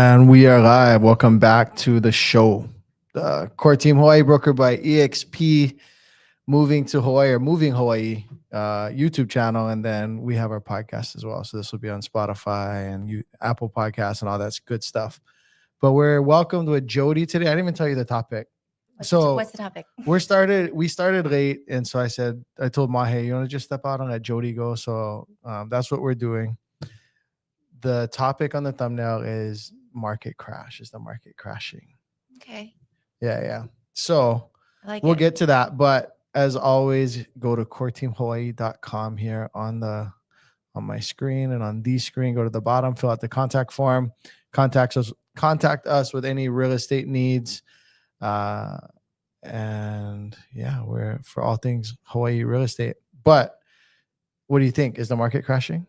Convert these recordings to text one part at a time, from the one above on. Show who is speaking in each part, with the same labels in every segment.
Speaker 1: And we are live. Welcome back to the show. The Core Team Hawaii, brokered by EXP, moving Hawaii YouTube channel. And then we have our podcast as well. So this will be on Spotify and Apple Podcasts and all that good stuff. But we're welcomed with Jody today. I didn't even tell you the topic.
Speaker 2: What's the topic?
Speaker 1: We started late. And so I told Mahe, you want to just step out and let Jody go? So that's what we're doing. The topic on the thumbnail is market crash. Is the market crashing?
Speaker 2: Okay.
Speaker 1: Yeah. So
Speaker 2: we'll
Speaker 1: get to that. But as always, go to coreteamhawaii.com here on my screen and on the screen. Go to the bottom, fill out the contact form. Contact us with any real estate needs. And yeah, we're for all things Hawaii real estate. But what do you think? Is the market crashing?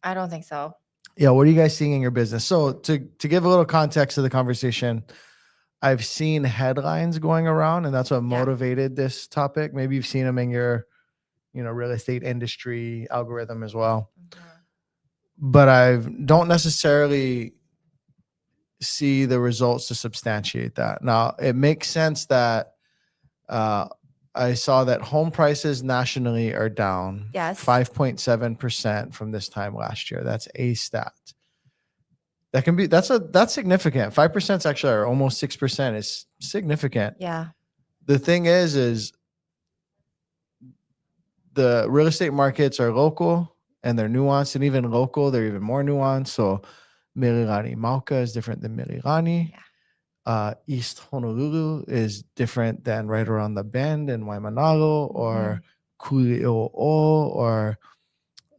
Speaker 2: I don't think so.
Speaker 1: Yeah, what are you guys seeing in your business? So to give a little context to the conversation, I've seen headlines going around, and that's what motivated this topic. Maybe you've seen them in your, real estate industry algorithm as well. Mm-hmm. But I don't necessarily see the results to substantiate that. Now, it makes sense that I saw that home prices nationally are down 5.7% from this time last year. That's a stat. That's significant. 5% is actually, or almost 6% is significant.
Speaker 2: Yeah.
Speaker 1: The thing is the real estate markets are local and they're nuanced, and even local, they're even more nuanced. So Mililani Mauka is different than Mililani. Yeah. East Honolulu is different than right around the bend in Waimanalo, or Kuli'o'o, or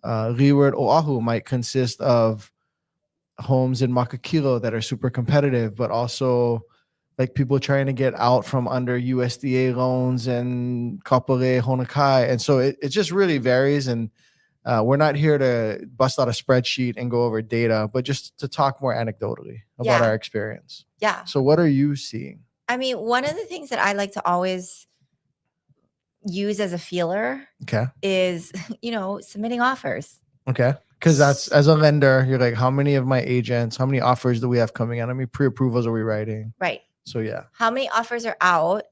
Speaker 1: Leeward Oahu might consist of homes in Makakilo that are super competitive, but also like people trying to get out from under USDA loans and Kapolei, Honokai. And so it just really varies. And we're not here to bust out a spreadsheet and go over data, but just to talk more anecdotally about our experience.
Speaker 2: Yeah.
Speaker 1: So what are you seeing?
Speaker 2: I mean, one of the things that I like to always use as a feeler is, submitting offers.
Speaker 1: Okay. Because that's, as a lender, you're like, how many of my agents, how many offers do we have coming in? How many pre-approvals are we writing?
Speaker 2: Right.
Speaker 1: So yeah.
Speaker 2: How many offers are out?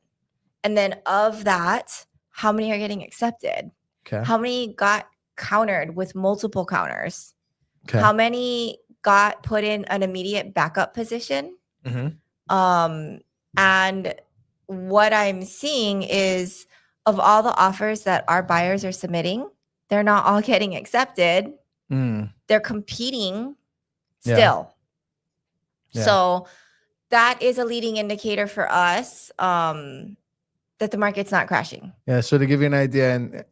Speaker 2: And then of that, how many are getting accepted?
Speaker 1: Okay.
Speaker 2: How many got countered with multiple counters?
Speaker 1: Okay.
Speaker 2: How many got put in an immediate backup position?
Speaker 1: Mm-hmm.
Speaker 2: And what I'm seeing is, of all the offers that our buyers are submitting, they're not all getting accepted. They're competing still. Yeah. So that is a leading indicator for us that the market's not crashing.
Speaker 1: Yeah. So to give you an idea,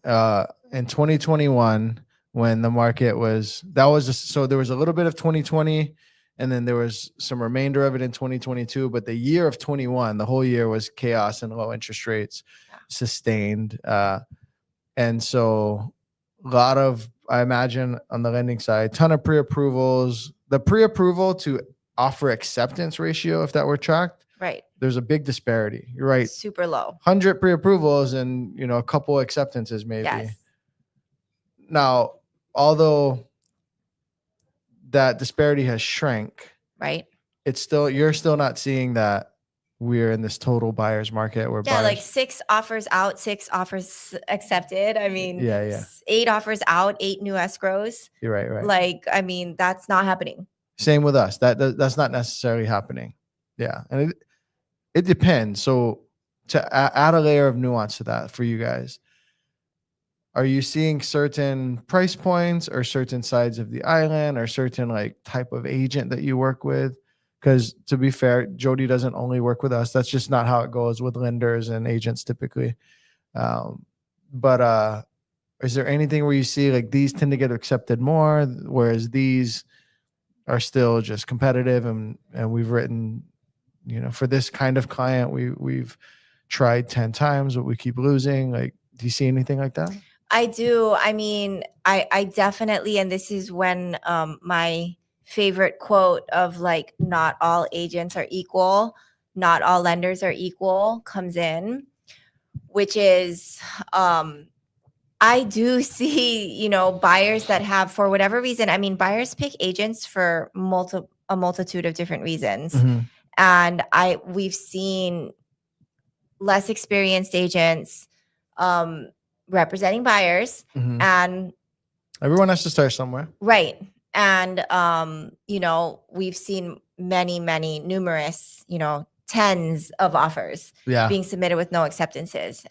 Speaker 1: in 2021, when the market so there was a little bit of 2020, and then there was some remainder of it in 2022. But the year of 21, the whole year was chaos and low interest rates sustained. And so a lot of, I imagine on the lending side, ton of pre-approvals. The pre-approval to offer acceptance ratio, if that were tracked,
Speaker 2: right,
Speaker 1: there's a big disparity. You're right.
Speaker 2: Super low.
Speaker 1: 100 pre-approvals and, a couple acceptances maybe.
Speaker 2: Yes.
Speaker 1: Now, although that disparity has shrank,
Speaker 2: right,
Speaker 1: you're still not seeing that we're in this total buyer's market where
Speaker 2: like 6 offers out, 6 offers accepted. I mean, 8 offers out, 8 new escrows.
Speaker 1: You're right.
Speaker 2: Like, I mean, that's not happening.
Speaker 1: Same with us. That's not necessarily happening. Yeah. And it depends. So to add a layer of nuance to that for you guys, are you seeing certain price points or certain sides of the island or certain like type of agent that you work with? Because to be fair, Jody doesn't only work with us. That's just not how it goes with lenders and agents typically. But is there anything where you see like these tend to get accepted more, whereas these are still just competitive, and we've written, for this kind of client, we've tried 10 times, but we keep losing? Like, do you see anything like that?
Speaker 2: I do. I mean, I definitely, and this is when my favorite quote of like, not all agents are equal, not all lenders are equal comes in, which is I do see, buyers that have, for whatever reason, I mean, buyers pick agents for multiple a multitude of different reasons.
Speaker 1: Mm-hmm.
Speaker 2: And we've seen less experienced agents representing buyers,
Speaker 1: Mm-hmm.
Speaker 2: and
Speaker 1: everyone has to start somewhere.
Speaker 2: Right. And we've seen numerous, tens of offers being submitted with no acceptances.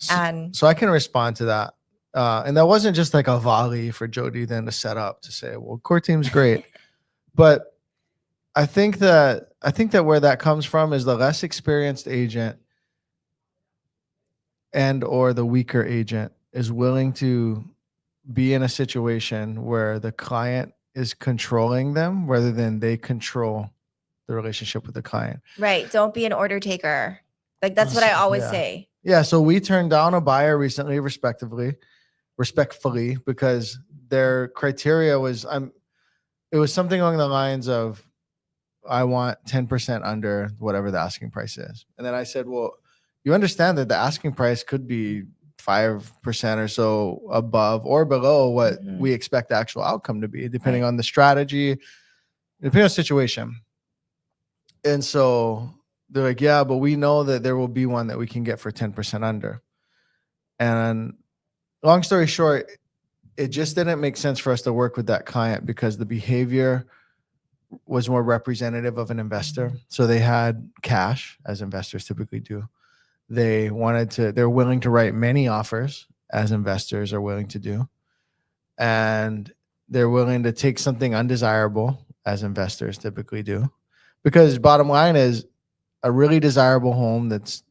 Speaker 1: So I can respond to that. And that wasn't just like a volley for Jody then to set up to say, well, core team's great. But I think that where that comes from is the less experienced agent and or the weaker agent is willing to be in a situation where the client is controlling them rather than they control the relationship with the client.
Speaker 2: Right. Don't be an order taker. Like, that's what I always say.
Speaker 1: Yeah. So we turned down a buyer recently, respectfully, because their criteria was, it was something along the lines of, I want 10% under whatever the asking price is. And then I said, well, you understand that the asking price could be 5% or so above or below what we expect the actual outcome to be, depending on the strategy, depending on the situation. And so they're like, yeah, but we know that there will be one that we can get for 10% under. And long story short, it just didn't make sense for us to work with that client because the behavior was more representative of an investor. So they had cash, as investors typically do. They're willing to write many offers, as investors are willing to do. And they're willing to take something undesirable, as investors typically do. Because bottom line is, a really desirable home that's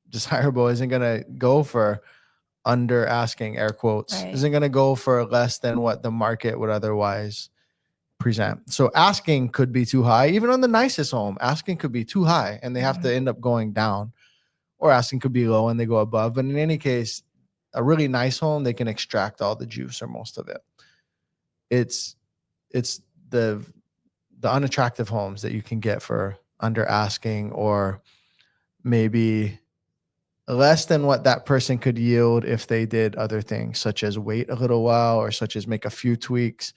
Speaker 1: desirable isn't going to go for under asking, air quotes, isn't going to go for less than what the market would otherwise present. So asking could be too high. Even on the nicest home, asking could be too high and they have to end up going down. Or asking could be low and they go above. But in any case, a really nice home, they can extract all the juice or most of it. It's the unattractive homes that you can get for under asking, or maybe less than what that person could yield if they did other things, such as wait a little while or such as make a few tweaks.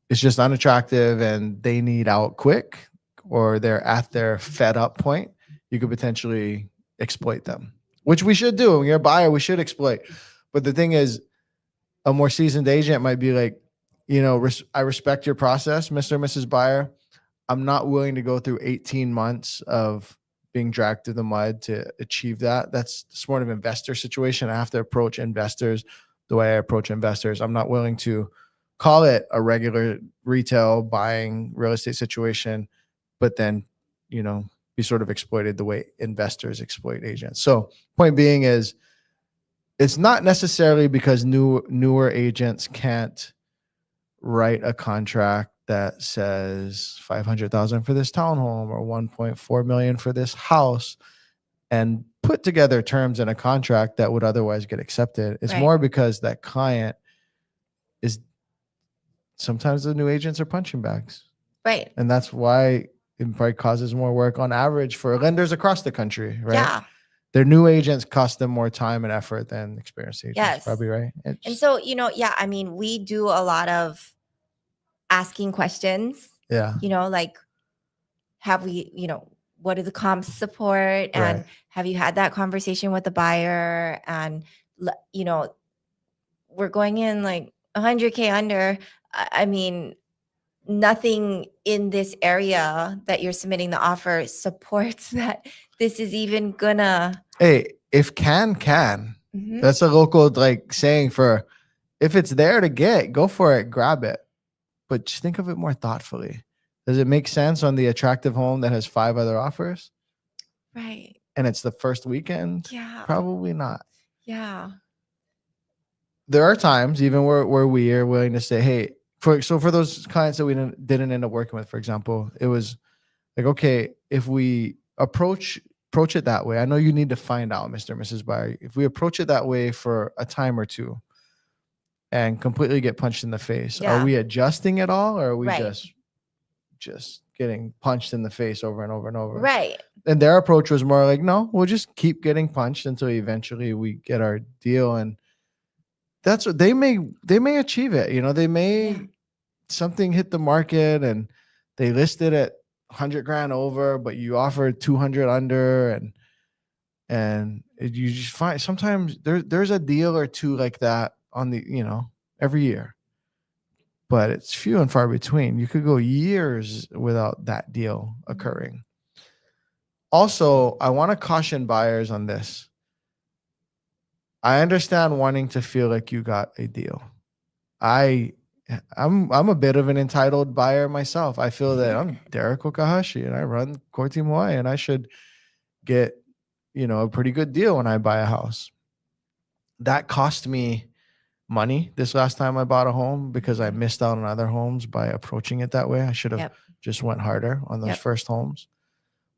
Speaker 1: It's just unattractive and they need out quick, or they're at their fed up point. You could potentially exploit them, which we should do. When you're a buyer, we should exploit. But the thing is, a more seasoned agent might be like, I respect your process, Mr. and Mrs. Buyer. I'm not willing to go through 18 months of being dragged through the mud to achieve that. That's sort of investor situation. I have to approach investors the way I approach investors. I'm not willing to call it a regular retail buying real estate situation, but then, be sort of exploited the way investors exploit agents. So point being is, it's not necessarily because newer agents can't write a contract that says $500,000 for this townhome or $1.4 million for this house and put together terms in a contract that would otherwise get accepted. It's more because that client is, sometimes the new agents are punching bags.
Speaker 2: Right.
Speaker 1: And that's why it probably causes more work on average for lenders across the country, right?
Speaker 2: Yeah.
Speaker 1: Their new agents cost them more time and effort than experienced agents.
Speaker 2: Yes.
Speaker 1: Probably right.
Speaker 2: And so, we do a lot of asking questions.
Speaker 1: Yeah.
Speaker 2: Like, have we, what do the comps support? And have you had that conversation with the buyer? And, we're going in like 100K under. I mean, nothing in this area that you're submitting the offer supports that this is even gonna.
Speaker 1: Hey, if can, that's a local saying for, if it's there to get, go for it, grab it. But just think of it more thoughtfully. Does it make sense on the attractive home that has 5 other offers?
Speaker 2: Right.
Speaker 1: And it's the first weekend?
Speaker 2: Yeah.
Speaker 1: Probably not.
Speaker 2: Yeah.
Speaker 1: There are times even where we are willing to say, hey, for those clients that we didn't end up working with, for example, it was like, okay, if we approach it that way, I know you need to find out, Mr. and Mrs. Buyer, if we approach it that way for a time or two and completely get punched in the face, are we adjusting at all, or are we just getting punched in the face over and over and over?
Speaker 2: Right.
Speaker 1: And their approach was more like, no, we'll just keep getting punched until eventually we get our deal. And that's what they may achieve it. They may something hit the market and they listed at 100 grand over, but you offered 200 under, and you just find sometimes there's a deal or two like that on the, every year, but it's few and far between. You could go years without that deal occurring. Also, I want to caution buyers on this. I understand wanting to feel like you got a deal. I'm a bit of an entitled buyer myself. I feel that I'm Derek Okahashi and I run Core Team Hawaii, and I should get, a pretty good deal when I buy a house. That cost me money this last time I bought a home because I missed out on other homes by approaching it that way. I should have just went harder on those first homes.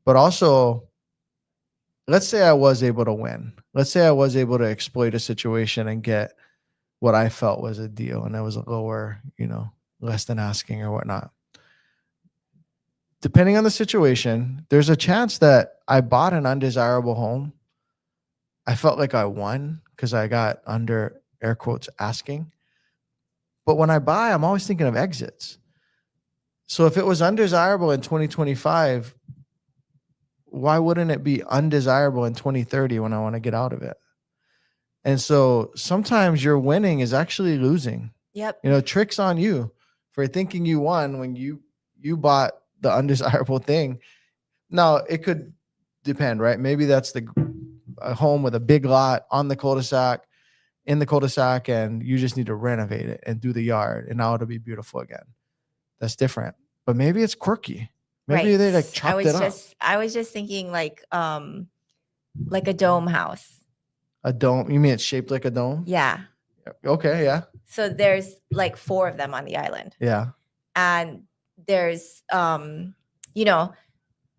Speaker 1: But also, let's say I was able to win. Let's say I was able to exploit a situation and get what I felt was a deal, and it was a lower, less than asking or whatnot. Depending on the situation, there's a chance that I bought an undesirable home. I felt like I won because I got under air quotes asking. But when I buy, I'm always thinking of exits. So if it was undesirable in 2025, why wouldn't it be undesirable in 2030 when I want to get out of it? And so sometimes your winning is actually losing.
Speaker 2: Yep.
Speaker 1: Tricks on you for thinking you won when you bought the undesirable thing. Now, it could depend, right? Maybe that's a home with a big lot in the cul-de-sac, and you just need to renovate it and do the yard, and now it'll be beautiful again. That's different. But maybe it's quirky. Maybe they like chopped it up.
Speaker 2: I was just thinking like a dome house.
Speaker 1: A dome? You mean it's shaped like a dome?
Speaker 2: Yeah.
Speaker 1: Okay, yeah.
Speaker 2: So there's like 4 of them on the island.
Speaker 1: Yeah.
Speaker 2: And there's,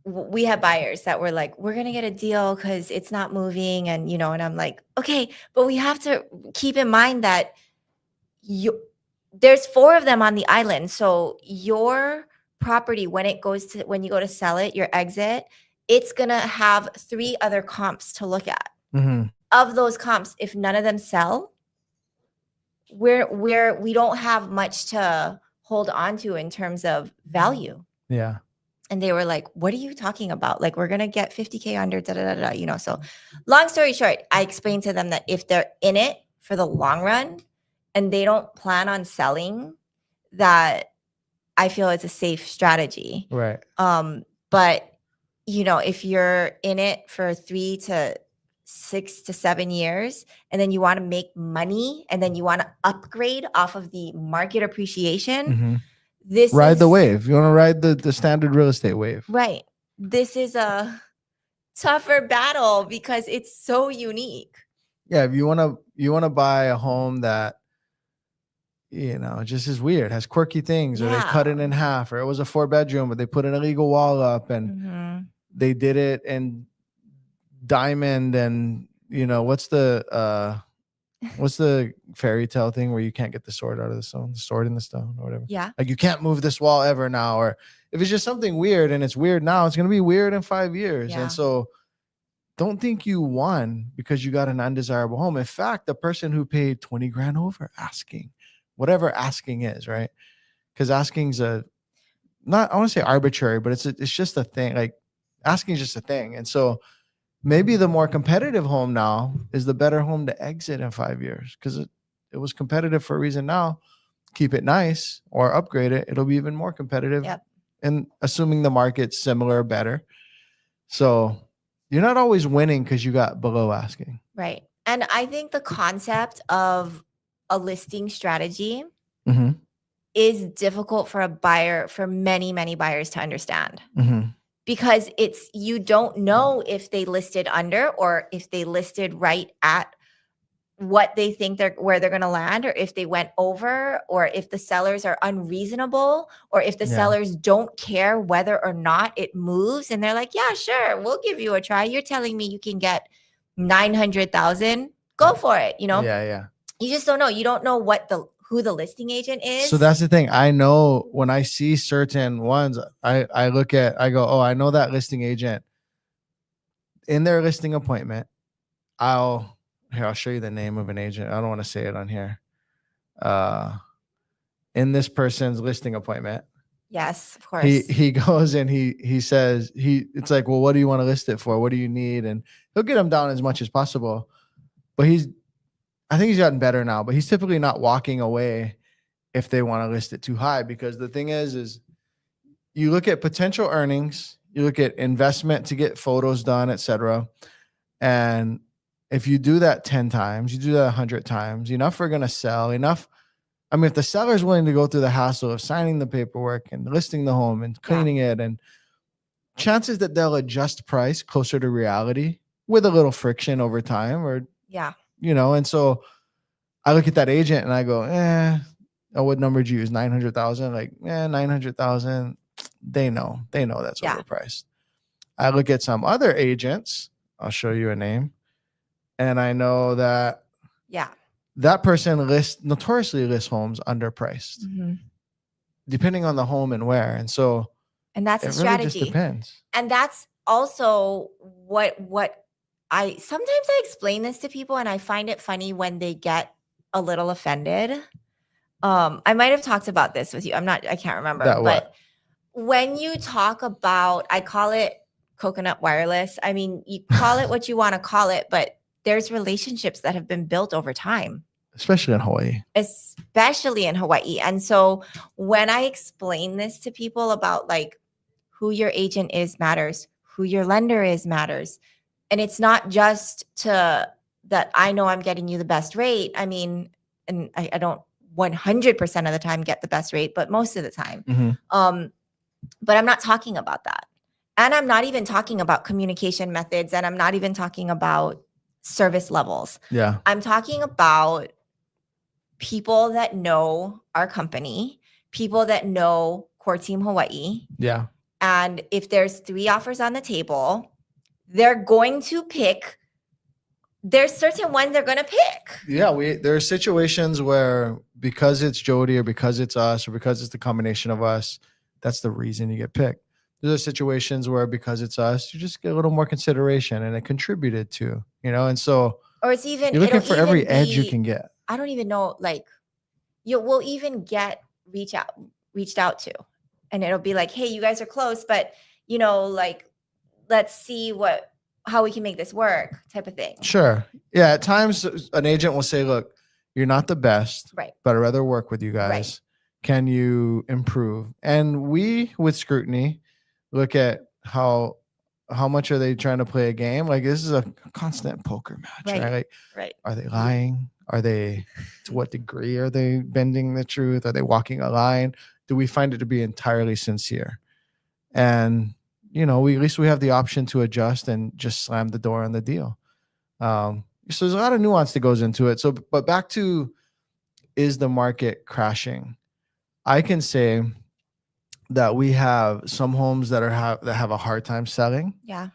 Speaker 2: we have buyers that were like, we're going to get a deal because it's not moving. And, and I'm like, okay, but we have to keep in mind that there's 4 of them on the island. So your property, when you go to sell it, your exit, it's going to have 3 other comps to look at.
Speaker 1: Mm-hmm.
Speaker 2: Of those comps, if none of them sell, we don't have much to hold on to in terms of value.
Speaker 1: Yeah.
Speaker 2: And they were like, what are you talking about? Like, we're going to get 50K under, da, da, da, da, So long story short, I explained to them that if they're in it for the long run and they don't plan on selling, that I feel it's a safe strategy.
Speaker 1: Right.
Speaker 2: But, if you're in it for 3 to 6 to 7 years, and then you want to make money, and then you want to upgrade off of the market appreciation,
Speaker 1: ride the wave. You want to ride the standard real estate wave.
Speaker 2: Right. This is a tougher battle because it's so unique.
Speaker 1: Yeah, if you want to buy a home that just is weird, has quirky things, or they cut it in half, or it was a 4-bedroom, but they put an illegal wall up, and they did it in diamond, and what's the fairy tale thing where you can't get the sword out of the stone, the sword in the stone, or whatever.
Speaker 2: Yeah.
Speaker 1: Like, you can't move this wall ever now. Or if it's just something weird and it's weird now, it's going to be weird in 5 years.
Speaker 2: Yeah.
Speaker 1: And so don't think you won because you got an undesirable home. In fact, the person who paid 20 grand over asking, whatever asking is, right? Because asking's I want to say arbitrary, but it's just a thing. Like, asking is just a thing. And so maybe the more competitive home now is the better home to exit in 5 years, because it was competitive for a reason. Now, keep it nice or upgrade it. It'll be even more competitive.
Speaker 2: Yep.
Speaker 1: And assuming the market's similar or better. So you're not always winning because you got below asking.
Speaker 2: Right. And I think the concept of a listing strategy is difficult for many, many buyers to understand. Because you don't know if they listed under or if they listed right at what they think where they're going to land, or if they went over, or if the sellers are unreasonable, or if the sellers don't care whether or not it moves. And they're like, yeah, sure, we'll give you a try. You're telling me you can get 900,000. Go for it.
Speaker 1: Yeah.
Speaker 2: You just don't know. You don't know who the listing agent is.
Speaker 1: So that's the thing. I know when I see certain ones, I go, oh, I know that listing agent. In their listing appointment, I'll show you the name of an agent. I don't want to say it on here. In this person's listing appointment,
Speaker 2: Yes, of course.
Speaker 1: He goes and he says it's like, well, what do you want to list it for? What do you need? And he'll get them down as much as possible. But I think he's gotten better now, but he's typically not walking away if they want to list it too high, because the thing is you look at potential earnings, you look at investment to get photos done, etc. And if you do that 10 times, you do that 100 times, enough are going to sell. Enough. I mean, if the seller is willing to go through the hassle of signing the paperwork and listing the home and cleaning it, and chances that they'll adjust price closer to reality with a little friction over time, or and so I look at that agent and I go, what number did you use? 900,000? Like, 900,000. They know that's overpriced. I look at some other agents, I'll show you a name, and I know that that person notoriously lists homes underpriced, depending on the home and where. And so,
Speaker 2: and that's a strategy.
Speaker 1: Really just depends.
Speaker 2: And that's also what I sometimes explain this to people, and I find it funny when they get a little offended. I might have talked about this with you. I can't remember. But when you talk about, I call it coconut wireless. I mean, you call it what you want to call it, but there's relationships that have been built over time.
Speaker 1: Especially in Hawaii. And
Speaker 2: so when I explain this to people about like who your agent is matters, who your lender is matters. And it's not just that I know I'm getting you the best rate. I mean, and I don't 100% of the time get the best rate, but most of the time. But I'm not talking about that. And I'm not even talking about communication methods, and I'm not even talking about service levels.
Speaker 1: Yeah.
Speaker 2: I'm talking about people that know our company, people that know Core Team Hawaii.
Speaker 1: Yeah.
Speaker 2: And if there's 3 offers on the table, they're going to pick. There's certain ones they're going to pick.
Speaker 1: Yeah, there are situations where because it's Jody or because it's us or because it's the combination of us, that's the reason you get picked. There's situations where because it's us, you just get a little more consideration and it contributed to, and so.
Speaker 2: Or it's even.
Speaker 1: You're looking for every edge you can get.
Speaker 2: I don't even know, like, we'll even get reached out to, and it'll be like, hey, you guys are close, but like, let's see how we can make this work, type of thing.
Speaker 1: Sure. Yeah. At times an agent will say, look, you're not the best,
Speaker 2: right,
Speaker 1: but I'd rather work with you guys.
Speaker 2: Right.
Speaker 1: Can you improve? And we, with scrutiny, look at how much are they trying to play a game? Like, this is a constant poker match, right? Like,
Speaker 2: right.
Speaker 1: Are they lying? To what degree are they bending the truth? Are they walking a line? Do we find it to be entirely sincere? And, at least we have the option to adjust and just slam the door on the deal. So there's a lot of nuance that goes into it. So, but back to, is the market crashing? I can say that we have some homes that have a hard time selling.
Speaker 2: Yeah.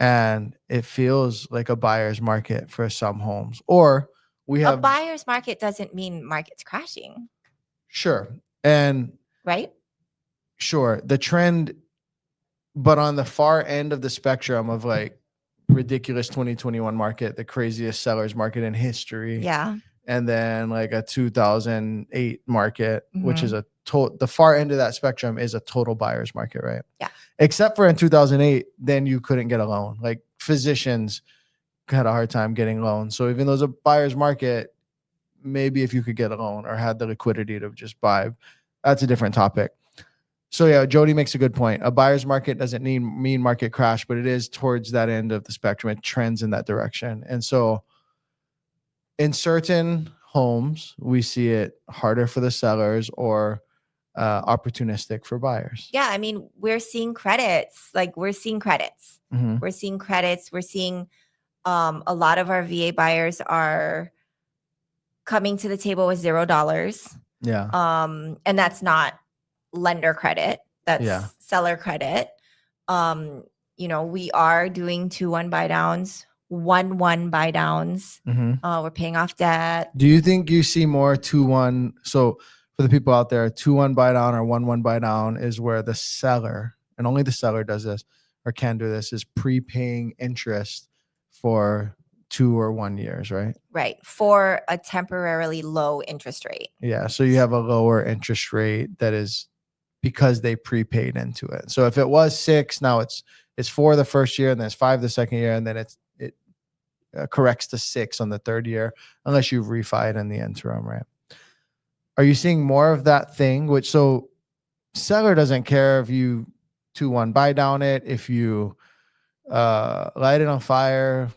Speaker 1: And it feels like a buyer's market for some homes. Or we have
Speaker 2: a buyer's market doesn't mean market's crashing.
Speaker 1: Sure. And
Speaker 2: right.
Speaker 1: Sure. The trend, but on the far end of the spectrum of like ridiculous 2021 market, the craziest sellers market in history.
Speaker 2: Yeah.
Speaker 1: And then like a 2008 market, which is the far end of that spectrum is a total buyer's market, right?
Speaker 2: Yeah.
Speaker 1: Except for in 2008, then you couldn't get a loan. Like physicians had a hard time getting loans. So even though it's a buyer's market, maybe if you could get a loan or had the liquidity to just buy, that's a different topic. So yeah, Jody makes a good point. A buyer's market doesn't mean market crash, but it is towards that end of the spectrum. It trends in that direction. And so in certain homes, we see it harder for the sellers or opportunistic for buyers.
Speaker 2: Yeah. I mean, we're seeing credits. We're seeing a lot of our VA buyers are coming to the table with $0.
Speaker 1: Yeah.
Speaker 2: And that's not lender credit. That's seller credit. We are doing 2-1 buy downs, 1-1 buy downs. We're paying off debt.
Speaker 1: Do you think you see more 2-1? So for the people out there, 2-1 buy down or 1-1 buy down is where the seller, and only the seller does this or can do this, is prepaying interest for 2 or 1 years, right?
Speaker 2: Right. For a temporarily low interest rate.
Speaker 1: Yeah. So you have a lower interest rate that is because they prepaid into it. So if it was 6, now it's 4 the first year, and then it's 5 the second year, and then it corrects to 6 on the third year, unless you've refied in the interim, right? Are you seeing more of that thing? Which, so seller doesn't care if you 2-1 buy down it, if you light it on fire,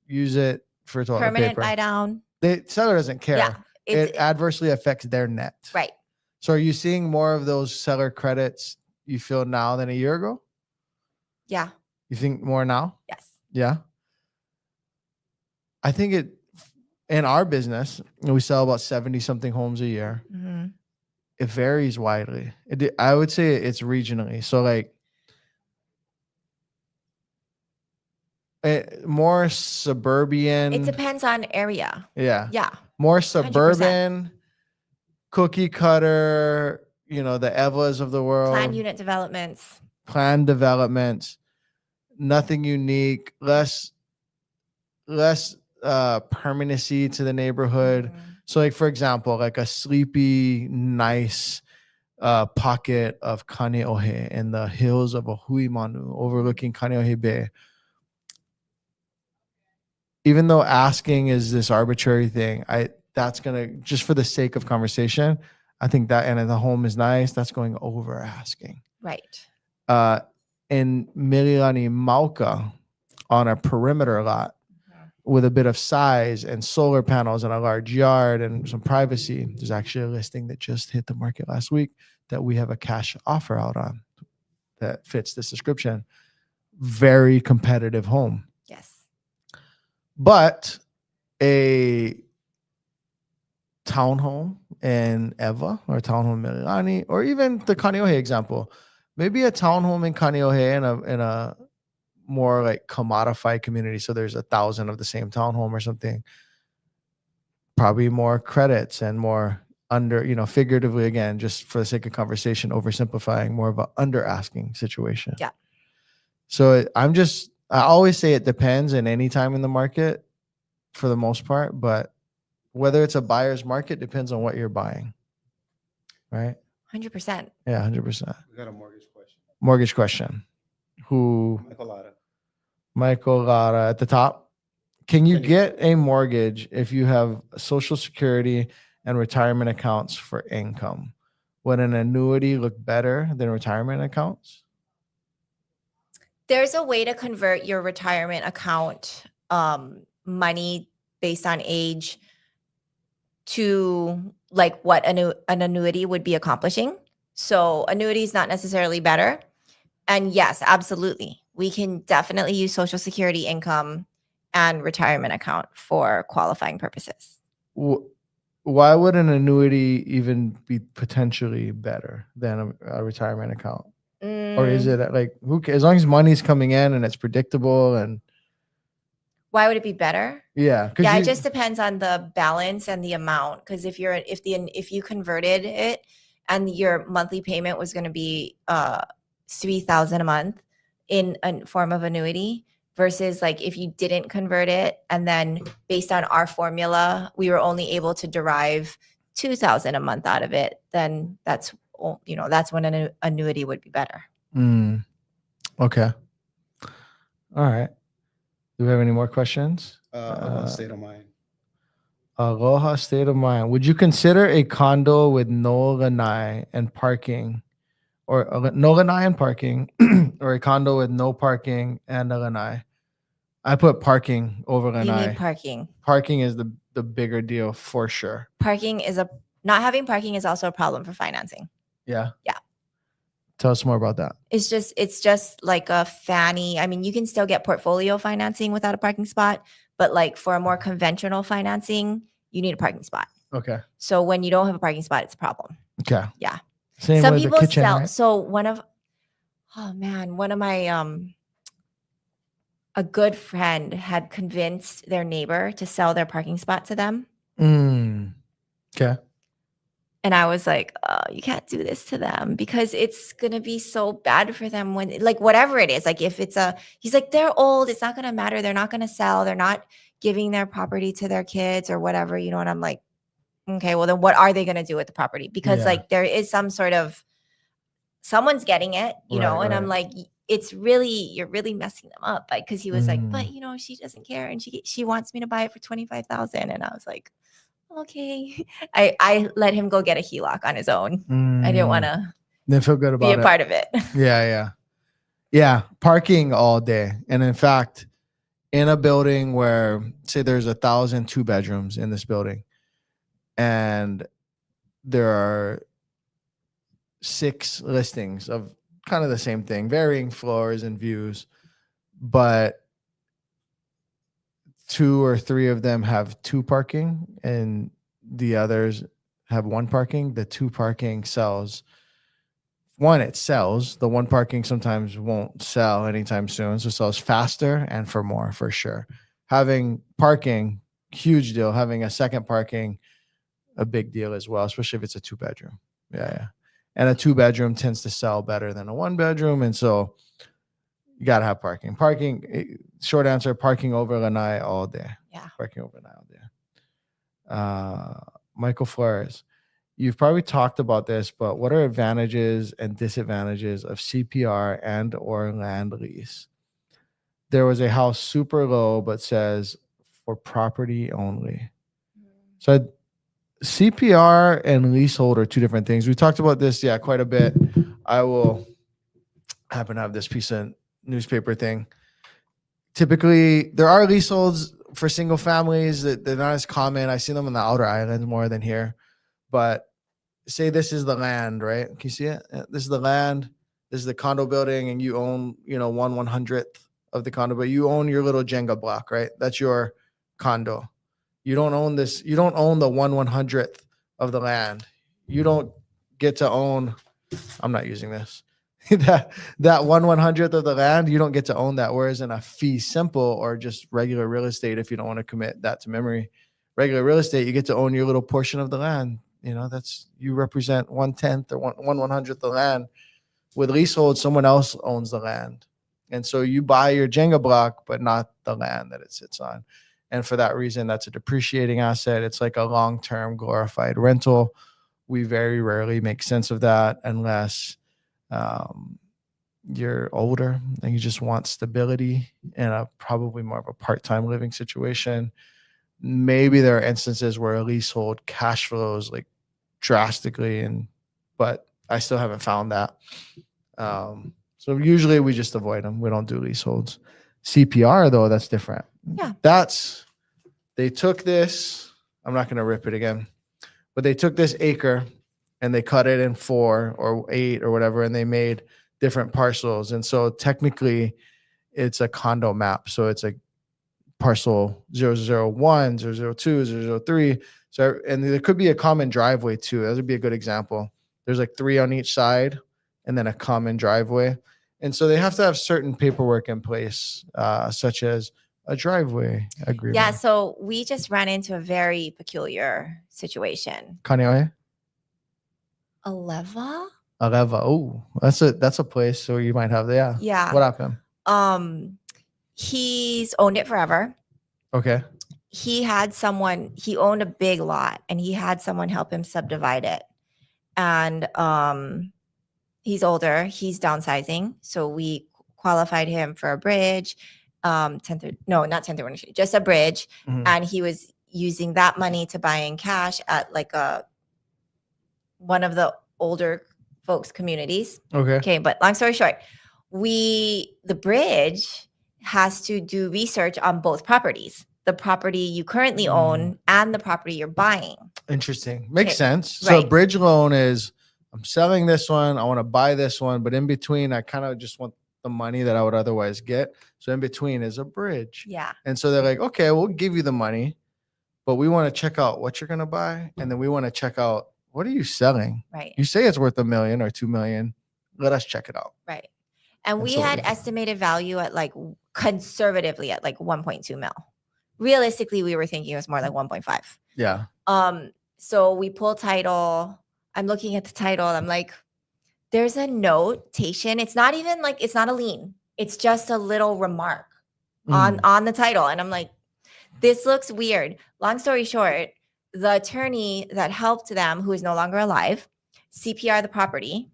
Speaker 1: use it for toilet
Speaker 2: permanent
Speaker 1: paper.
Speaker 2: buy down.
Speaker 1: The seller doesn't care.
Speaker 2: Yeah,
Speaker 1: it adversely affects their net.
Speaker 2: Right.
Speaker 1: So are you seeing more of those seller credits you feel now than a year ago?
Speaker 2: Yeah.
Speaker 1: You think more now?
Speaker 2: Yes.
Speaker 1: Yeah. I think it, in our business, we sell about 70 something homes a year.
Speaker 2: Mm-hmm.
Speaker 1: It varies widely. I would say it's regionally. So like more suburban.
Speaker 2: It depends on area.
Speaker 1: Yeah.
Speaker 2: Yeah.
Speaker 1: More suburban,
Speaker 2: 100%.
Speaker 1: Cookie cutter, the Evlas of the world.
Speaker 2: Planned unit developments.
Speaker 1: Planned developments. Nothing unique. Less permanency to the neighborhood. Mm-hmm. So like, for example, like a sleepy, nice pocket of Kaneohe in the hills of Ohuimanu overlooking Kaneohe Bay. Even though asking is this arbitrary thing, that's gonna, just for the sake of conversation, I think that, and the home is nice, that's going over asking.
Speaker 2: Right.
Speaker 1: In Mililani Mauka, on a perimeter lot, with a bit of size and solar panels and a large yard and some privacy, there's actually a listing that just hit the market last week that we have a cash offer out on that fits this description. Very competitive home.
Speaker 2: Yes.
Speaker 1: But a townhome in Eva or townhome in Mililani, or even the Kaneohe example, maybe a townhome in Kaneohe in a more like commodified community. So there's 1,000 of the same townhome or something. Probably more credits and more under, figuratively, again, just for the sake of conversation, oversimplifying, more of an under asking situation.
Speaker 2: Yeah.
Speaker 1: So I always say it depends in any time in the market for the most part, but whether it's a buyer's market depends on what you're buying. Right?
Speaker 2: 100%.
Speaker 1: Yeah, 100%.
Speaker 3: We got a mortgage question.
Speaker 1: Mortgage question. Who? Michael Lara at the top. Can you get a mortgage if you have Social Security and retirement accounts for income? Would an annuity look better than retirement accounts?
Speaker 2: There's a way to convert your retirement account money based on age to like what an annuity would be accomplishing. So annuity is not necessarily better. And yes, absolutely. We can definitely use Social Security income and retirement account for qualifying purposes.
Speaker 1: Why would an annuity even be potentially better than a retirement account? Or is it like, as long as money's coming in and it's predictable? And
Speaker 2: why would it be better?
Speaker 1: Yeah.
Speaker 2: Yeah, it just depends on the balance and the amount. Because if you converted it and your monthly payment was going to be $3,000 a month in a form of annuity, versus like if you didn't convert it and then based on our formula we were only able to derive $2,000 a month out of it, then that's when an annuity would be better.
Speaker 1: Okay. All right. Do we have any more questions?
Speaker 3: State of mind.
Speaker 1: Aloha state of mind. Would you consider a condo with no lanai and parking, or no lanai and parking, or a condo with no parking and a lanai? I put parking over lanai.
Speaker 2: You need parking.
Speaker 1: Parking is the bigger deal for sure.
Speaker 2: Not having parking is also a problem for financing.
Speaker 1: Yeah.
Speaker 2: Yeah.
Speaker 1: Tell us more about that.
Speaker 2: It's just like a Fannie. I mean, you can still get portfolio financing without a parking spot, but like for a more conventional financing, you need a parking spot.
Speaker 1: Okay.
Speaker 2: So when you don't have a parking spot, it's a problem.
Speaker 1: Okay.
Speaker 2: Yeah.
Speaker 1: Same
Speaker 2: Some
Speaker 1: with
Speaker 2: people
Speaker 1: the kitchen,
Speaker 2: sell.
Speaker 1: right?
Speaker 2: So one of my a good friend had convinced their neighbor to sell their parking spot to them.
Speaker 1: Okay.
Speaker 2: And I was like, oh, you can't do this to them because it's going to be so bad for them when, like, whatever it is. Like, if he's like, they're old, it's not going to matter. They're not going to sell. They're not giving their property to their kids or whatever, and I'm like, okay, well, then what are they going to do with the property? Because like there is some sort of someone's getting it, you know, and I'm
Speaker 1: Right.
Speaker 2: like, you're really messing them up. Because he was like, but you know, she doesn't care. And she wants me to buy it for 25,000. And I was like, okay. I let him go get a HELOC on his own. I didn't want to
Speaker 1: Didn't feel good
Speaker 2: be
Speaker 1: about
Speaker 2: a
Speaker 1: it.
Speaker 2: part of it.
Speaker 1: Yeah. Parking all day. And in fact, in a building where, say, there's 1,000 2-bedrooms in this building, and there are 6 listings of kind of the same thing, varying floors and views, but 2 or 3 of them have 2 parking and the others have 1 parking. The 2 parking sells. One, it sells. The 1 parking sometimes won't sell anytime soon. So it sells faster and for more, for sure. Having parking, huge deal. Having a second parking, a big deal as well, especially if it's a 2-bedroom. Yeah. And a 2-bedroom tends to sell better than a 1-bedroom. And so you got to have parking. Parking, short answer, parking over Lanai all day.
Speaker 2: Yeah.
Speaker 1: Parking over Lanai all day. Michael Flores, you've probably talked about this, but what are advantages and disadvantages of CPR and or land lease? There was a house super low, but says for property only. So CPR and leasehold are 2 different things. We talked about this, quite a bit. I will happen to have this piece of newspaper thing. Typically, there are leaseholds for single families that they're not as common. I see them on the outer islands more than here. But say this is the land, right? Can you see it? This is the land. This is the condo building, and you own, 1/100th of the condo, but you own your little Jenga block, right? That's your condo. You don't own this. You don't own the 1/100th of the land. You don't get to own. I'm not using this. that 1/100th of the land, you don't get to own that. Whereas in a fee simple or just regular real estate, if you don't want to commit that to memory, regular real estate, you get to own your little portion of the land. That's, you represent 1/10 or 1/100th of the land. With leasehold, someone else owns the land. And so you buy your Jenga block, but not the land that it sits on. And for that reason, that's a depreciating asset. It's like a long-term glorified rental. We very rarely make sense of that unless you're older and you just want stability in a probably more of a part-time living situation. Maybe there are instances where a leasehold cash flows like drastically, but I still haven't found that. So usually we just avoid them. We don't do leaseholds. CPR though, that's different.
Speaker 2: Yeah.
Speaker 1: They took this, I'm not going to rip it again, but they took this acre and they cut it in 4 or 8 or whatever, and they made different parcels. And so technically it's a condo map. So it's a parcel 001, 002, 003. So, and there could be a common driveway too. That would be a good example. There's like 3 on each side and then a common driveway. And so they have to have certain paperwork in place, such as a driveway agreement.
Speaker 2: Yeah. So we just ran into a very peculiar situation.
Speaker 1: Kaneohe?
Speaker 2: Aleva?
Speaker 1: Oh, that's a place. So you might have,
Speaker 2: Yeah.
Speaker 1: What happened?
Speaker 2: He's owned it forever.
Speaker 1: Okay.
Speaker 2: He owned a big lot and he had someone help him subdivide it. And he's older, he's downsizing. So we qualified him for a bridge, not 1031, just a bridge. Mm-hmm. And he was using that money to buy in cash at like one of the older folks' communities. Okay. But long story short, the bridge has to do research on both properties, the property you currently own and the property you're buying.
Speaker 1: Interesting. Makes sense. So right. Bridge loan is, I'm selling this one, I want to buy this one, but in between, I kind of just want the money that I would otherwise get. So in between is a bridge.
Speaker 2: Yeah.
Speaker 1: And so they're like, okay, we'll give you the money, but we want to check out what you're going to buy. And then we want to check out, what are you selling?
Speaker 2: Right.
Speaker 1: You say it's worth $1 million or $2 million. Let us check it out.
Speaker 2: Right. And we had estimated value at conservatively at 1.2 mil. Realistically, we were thinking it was more like 1.5.
Speaker 1: Yeah.
Speaker 2: So we pull title. I'm looking at the title. I'm like, there's a notation. It's not even it's not a lien. It's just a little remark on the title. And I'm like, this looks weird. Long story short, the attorney that helped them, who is no longer alive, CPR the property,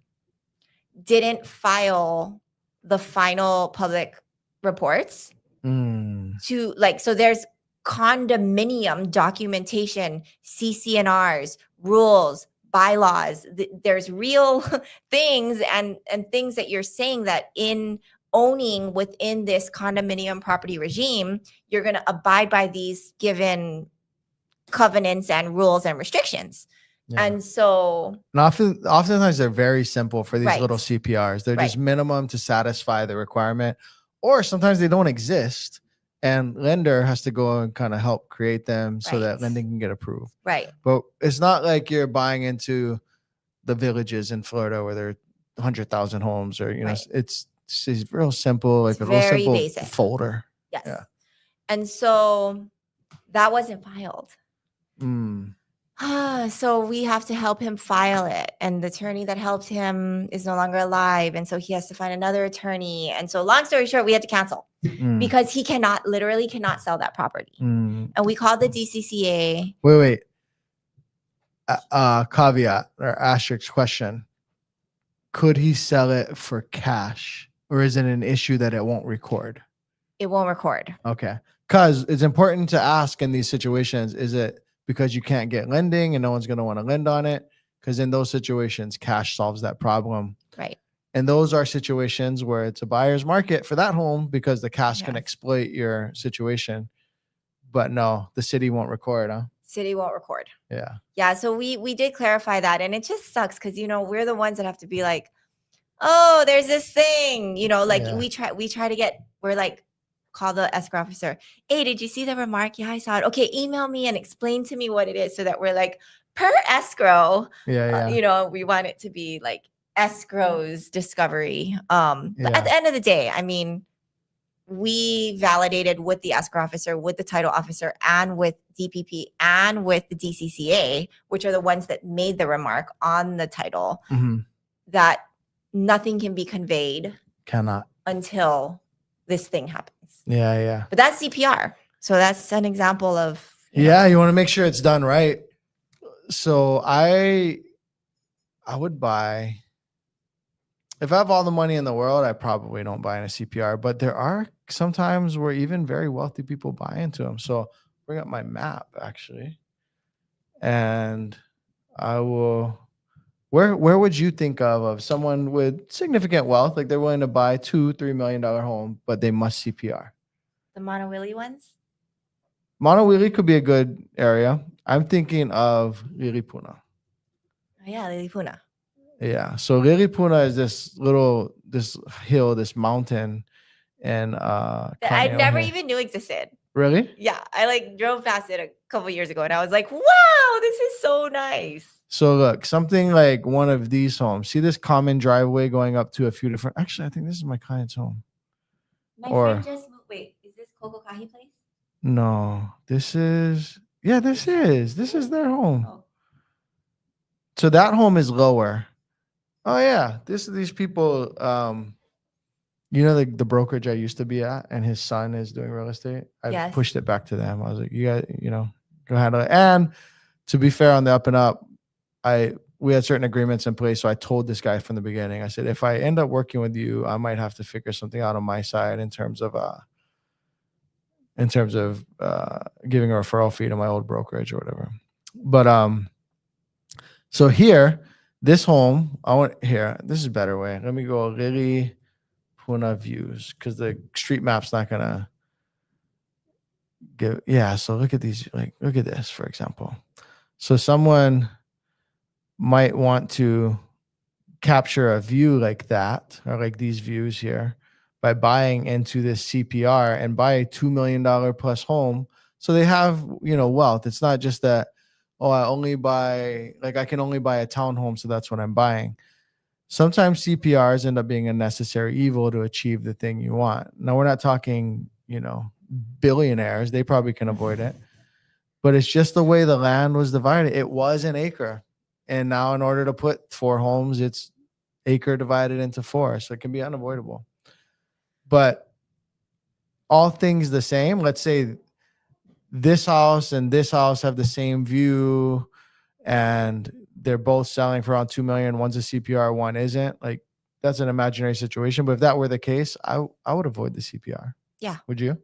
Speaker 2: didn't file the final public reports to like, so there's condominium documentation, CCNRs, rules, bylaws. There's real things and things that you're saying that in owning within this condominium property regime, you're going to abide by these given covenants and rules and restrictions. Yeah. And so
Speaker 1: oftentimes they're very simple for these
Speaker 2: right.
Speaker 1: little CPRs. They're
Speaker 2: right.
Speaker 1: just minimum to satisfy the requirement, or sometimes they don't exist and lender has to go and kind of help create them so that lending can get approved.
Speaker 2: Right.
Speaker 1: But it's not like you're buying into the villages in Florida where there are 100,000 homes, or, you know, it's real simple, like
Speaker 2: it's
Speaker 1: a real simple
Speaker 2: basic
Speaker 1: folder.
Speaker 2: Yes.
Speaker 1: Yeah.
Speaker 2: And so that wasn't filed. So we have to help him file it. And the attorney that helped him is no longer alive. And so he has to find another attorney. And so long story short, we had to cancel because he literally cannot sell that property. And we called the DCCA.
Speaker 1: Wait. Caveat or asterisk question. Could he sell it for cash, or is it an issue that it won't record?
Speaker 2: It won't record.
Speaker 1: Okay. Because it's important to ask in these situations, is it because you can't get lending and no one's going to want to lend on it? Because in those situations, cash solves that problem.
Speaker 2: Right.
Speaker 1: And those are situations where it's a buyer's market for that home because the cash can exploit your situation. But no, the city won't record, huh?
Speaker 2: City won't record.
Speaker 1: Yeah.
Speaker 2: Yeah. So we did clarify that. And it just sucks because, you know, we're the ones that have to be like, oh, there's this thing, you know, like we try to get, we're like, call the escrow officer. Hey, did you see the remark? Yeah, I saw it. Okay, email me and explain to me what it is so that we're like, per escrow, you know, we want it to be like escrow's discovery. But at the end of the day, I mean, we validated with the escrow officer, with the title officer, and with DPP and with the DCCA, which are the ones that made the remark on the title, that nothing can be conveyed.
Speaker 1: Cannot.
Speaker 2: Until this thing happens.
Speaker 1: Yeah.
Speaker 2: But that's CPR. So that's an example of.
Speaker 1: You want to make sure it's done right. So I would buy, if I have all the money in the world, I probably don't buy in a CPR, but there are sometimes where even very wealthy people buy into them. So bring up my map actually. And I will, where would you think of someone with significant wealth, like they're willing to buy $2-3 million home, but they must CPR?
Speaker 2: The Monowili ones?
Speaker 1: Monowili could be a good area. I'm thinking of Lilipuna.
Speaker 2: Oh, yeah, Lilipuna.
Speaker 1: Yeah. So Lilipuna is this hill, this mountain, and
Speaker 2: that I never even knew existed.
Speaker 1: Really?
Speaker 2: Yeah. I like drove past it a couple years ago and I was like, wow, this is so nice.
Speaker 1: So look, something like one of these homes. See this common driveway going up to a few different. Actually, I think this is my client's home.
Speaker 2: My friend just moved. Wait, is this Kokokahi place?
Speaker 1: No, this is. Yeah, this is their home. Oh. So that home is lower. Oh yeah, these people. You know the brokerage I used to be at, and his son is doing real estate. I pushed it back to them. I was like, you guys, go handle it. And to be fair, on the up and up, we had certain agreements in place. So I told this guy from the beginning, I said, if I end up working with you, I might have to figure something out on my side in terms of giving a referral fee to my old brokerage or whatever. But so here, this home, this is a better way. Let me go Lili Puna views, because the street map's not gonna give. Yeah, so look at these, look at this, for example. So someone might want to capture a view like that, or like these views here, by buying into this CPR and buy a $2 million plus home. So they have, wealth. It's not just that, I can only buy a townhome, so that's what I'm buying. Sometimes CPRs end up being a necessary evil to achieve the thing you want. Now, we're not talking, billionaires. They probably can avoid it. But it's just the way the land was divided. It was an acre. And now in order to put 4 homes, it's acre divided into 4. So it can be unavoidable. But all things the same, let's say this house and this house have the same view and they're both selling for around $2 million. One's a CPR, one isn't. Like, that's an imaginary situation. But if that were the case, I would avoid the CPR.
Speaker 2: Yeah.
Speaker 1: Would you?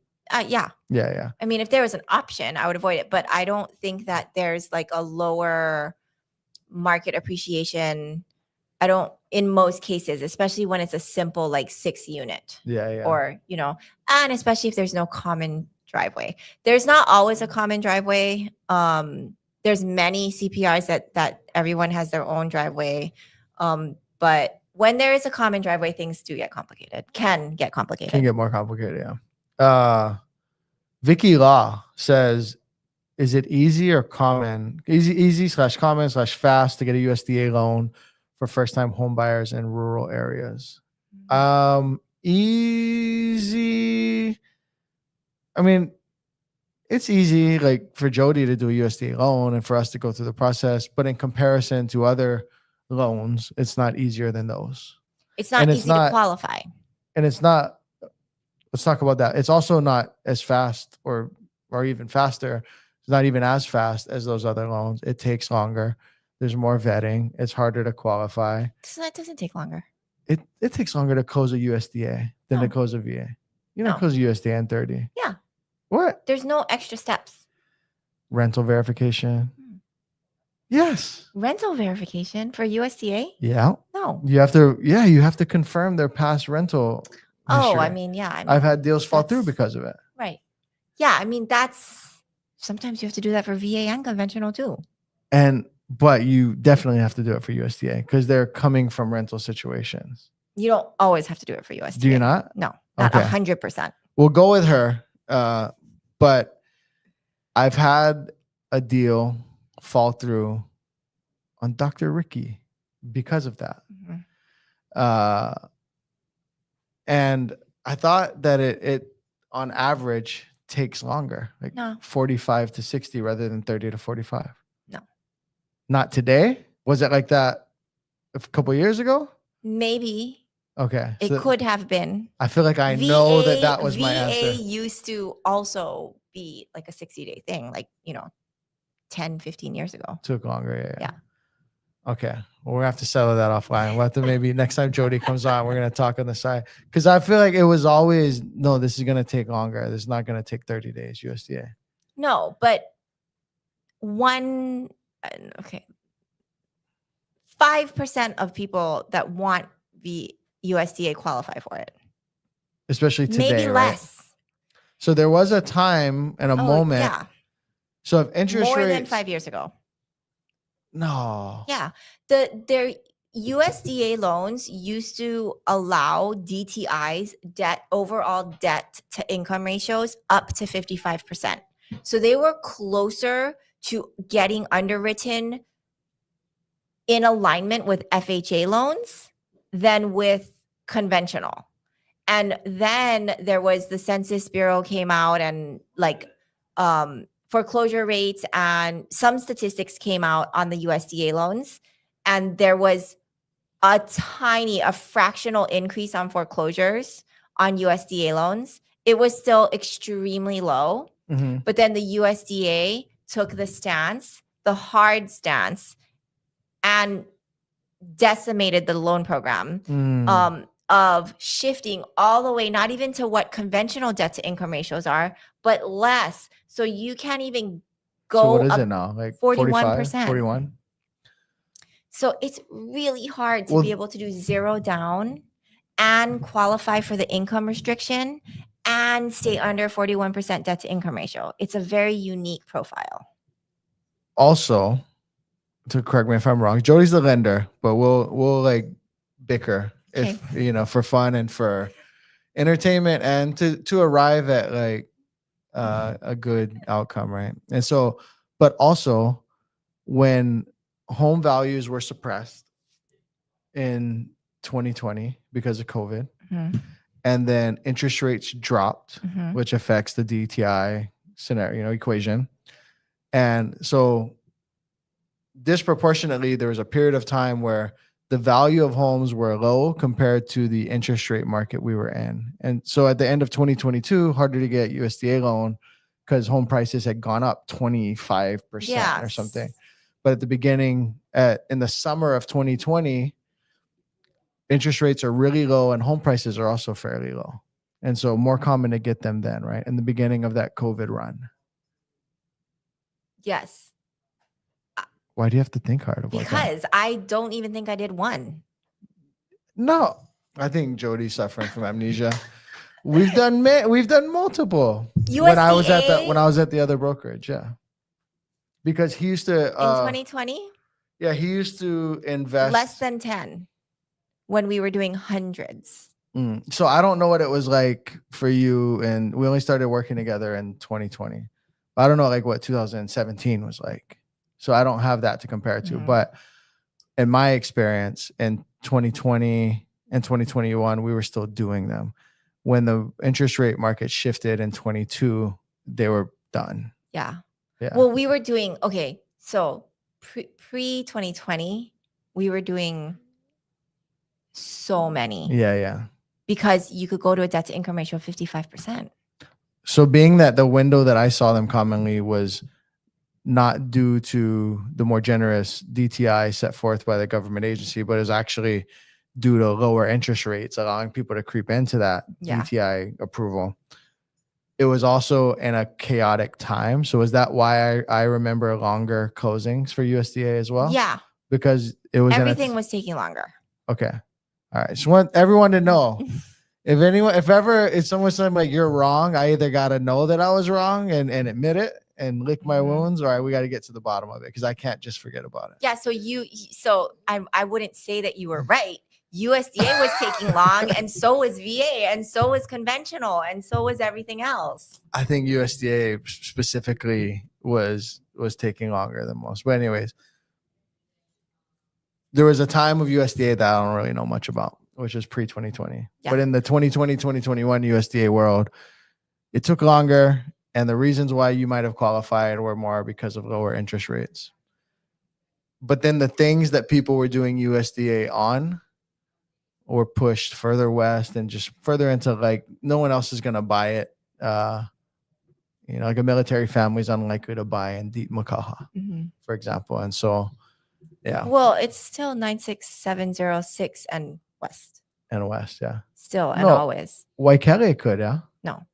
Speaker 2: Yeah.
Speaker 1: Yeah.
Speaker 2: I mean, if there was an option, I would avoid it. But I don't think that there's like a lower market appreciation. I don't, in most cases, especially when it's a simple like 6 unit.
Speaker 1: Yeah.
Speaker 2: Or, and especially if there's no common driveway. There's not always a common driveway. There's many CPRs that everyone has their own driveway. But when there is a common driveway, things do get complicated. Can get complicated.
Speaker 1: Can get more complicated, yeah. Vicky Law says, is it easy or common? Easy/common/fast to get a USDA loan for first-time home buyers in rural areas? Easy. I mean, it's easy like for Jody to do a USDA loan and for us to go through the process, but in comparison to other loans, it's not easier than those.
Speaker 2: It's not easy to qualify.
Speaker 1: And it's not, let's talk about that. It's also not as fast or even faster. It's not even as fast as those other loans. It takes longer. There's more vetting. It's harder to qualify.
Speaker 2: It doesn't take longer.
Speaker 1: It takes longer to close a USDA than to close a VA. You don't close a USDA in 30.
Speaker 2: Yeah.
Speaker 1: What?
Speaker 2: There's no extra steps.
Speaker 1: Rental verification. Yes.
Speaker 2: Rental verification for USDA?
Speaker 1: Yeah.
Speaker 2: No.
Speaker 1: You have to confirm their past rental history.
Speaker 2: I've
Speaker 1: had deals fall through because of it.
Speaker 2: Right. Yeah, I mean, sometimes you have to do that for VA and conventional too.
Speaker 1: But you definitely have to do it for USDA because they're coming from rental situations.
Speaker 2: You don't always have to do it for USDA.
Speaker 1: Do you not?
Speaker 2: No, not 100%.
Speaker 1: We'll go with her. But I've had a deal fall through on Dr. Ricky because of that. Mm-hmm. And I thought that it on average takes longer, like 45 to 60 rather than 30 to 45.
Speaker 2: No.
Speaker 1: Not today? Was it like that a couple of years ago?
Speaker 2: Maybe.
Speaker 1: Okay.
Speaker 2: It could have been.
Speaker 1: I feel like I know that was my answer.
Speaker 2: VA used to also be like a 60-day thing, like, 10, 15 years ago.
Speaker 1: Took longer.
Speaker 2: Yeah.
Speaker 1: Okay. Well, we'll have to settle that offline. We'll have to maybe next time Jody comes on, we're going to talk on the side. Because I feel like it was always, no, this is going to take longer. This is not going to take 30 days USDA.
Speaker 2: No, but 5% of people that want the USDA qualify for it.
Speaker 1: Especially today,
Speaker 2: maybe less.
Speaker 1: Right? So there was a time and a moment.
Speaker 2: Yeah.
Speaker 1: So if interest
Speaker 2: more
Speaker 1: rates,
Speaker 2: than 5 years ago.
Speaker 1: No.
Speaker 2: Yeah. Their USDA loans used to allow DTIs, overall debt to income ratios, up to 55%. So they were closer to getting underwritten in alignment with FHA loans than with conventional. And then there was the Census Bureau came out and foreclosure rates and some statistics came out on the USDA loans. And there was a fractional increase on foreclosures on USDA loans. It was still extremely low. Mm-hmm. But then the USDA took the hard stance, and decimated the loan program of shifting all the way, not even to what conventional debt to income ratios are, but less. So you can't even go.
Speaker 1: So what is it now? Like 41%? 41?
Speaker 2: So it's really hard to be able to do zero down and qualify for the income restriction and stay under 41% debt to income ratio. It's a very unique profile. Also,
Speaker 1: to correct me if I'm wrong, Jody's the lender, but we'll like bicker if for fun and for entertainment and to arrive at like a good outcome, right? And so, but also when home values were suppressed in 2020 because of COVID, mm-hmm. and then interest rates dropped, mm-hmm. which affects the DTI scenario, equation. And so disproportionately, there was a period of time where the value of homes were low compared to the interest rate market we were in. And so at the end of 2022, harder to get USDA loan because home prices had gone up 25% or something. But at the beginning, in the summer of 2020, interest rates are really low and home prices are also fairly low. And so more common to get them then, right? In the beginning of that COVID run.
Speaker 2: Yes.
Speaker 1: Why do you have to think hard about that?
Speaker 2: Because I don't even think I did one.
Speaker 1: No, I think Jody's suffering from amnesia. We've done multiple.
Speaker 2: USDA?
Speaker 1: When I was at the other brokerage, yeah. Because he used to
Speaker 2: In 2020?
Speaker 1: Yeah, he used to invest
Speaker 2: Less than 10 when we were doing hundreds.
Speaker 1: So I don't know what it was like for you, and we only started working together in 2020. I don't know like what 2017 was like. So I don't have that to compare to. But in my experience in 2020 and 2021, we were still doing them. When the interest rate market shifted in 22, they were done.
Speaker 2: Yeah.
Speaker 1: Yeah.
Speaker 2: Well, we were doing, okay, so pre 2020, we were doing so many.
Speaker 1: Yeah.
Speaker 2: Because you could go to a debt to income ratio of 55%.
Speaker 1: So being that the window that I saw them commonly was not due to the more generous DTI set forth by the government agency, but is actually due to lower interest rates, allowing people to creep into that DTI approval. It was also in a chaotic time. So is that why I remember longer closings for USDA as well?
Speaker 2: Yeah.
Speaker 1: Because it was
Speaker 2: everything was taking longer.
Speaker 1: Okay. All right. So want everyone to know. If someone said like you're wrong, I either gotta know that I was wrong and admit it and lick my wounds, or we got to get to the bottom of it because I can't just forget about it.
Speaker 2: Yeah. So I wouldn't say that you were right. USDA was taking long, and so was VA, and so was conventional, and so was everything else.
Speaker 1: I think USDA specifically was taking longer than most. But anyways, there was a time of USDA that I don't really know much about, which was pre-2020. Yeah. But in the 2020, 2021 USDA world, it took longer. And the reasons why you might have qualified were more because of lower interest rates. But then the things that people were doing USDA on were pushed further west and just further into like no one else is going to buy it. Like a military family is unlikely to buy in Deep Makaha, for example. And so, yeah.
Speaker 2: Well, it's still 96706 and west.
Speaker 1: And west, yeah.
Speaker 2: Still and always.
Speaker 1: Waikele could, yeah?
Speaker 2: No.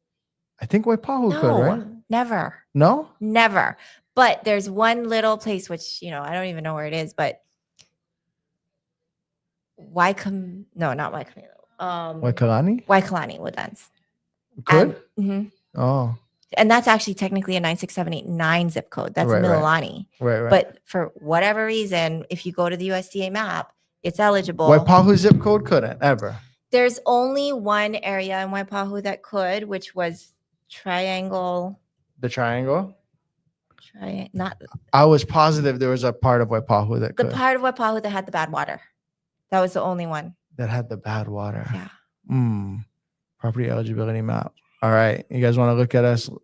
Speaker 1: I think Waipahu could, right?
Speaker 2: Never.
Speaker 1: No?
Speaker 2: Never. But there's one little place, which, I don't even know where it is, but not Waikamilo. Waikalani Woodlands.
Speaker 1: Could?
Speaker 2: Oh. And that's actually technically a 96789 zip code. That's Mililani.
Speaker 1: Right.
Speaker 2: But for whatever reason, if you go to the USDA map, it's eligible.
Speaker 1: Waipahu zip code couldn't ever.
Speaker 2: There's only one area in Waipahu that could, which was Triangle.
Speaker 1: The Triangle?
Speaker 2: Not.
Speaker 1: I was positive there was a part of Waipahu that could.
Speaker 2: The part of Waipahu that had the bad water. That was the only one.
Speaker 1: That had the bad water.
Speaker 2: Yeah.
Speaker 1: Property eligibility map. All right. You guys want to look at us? Do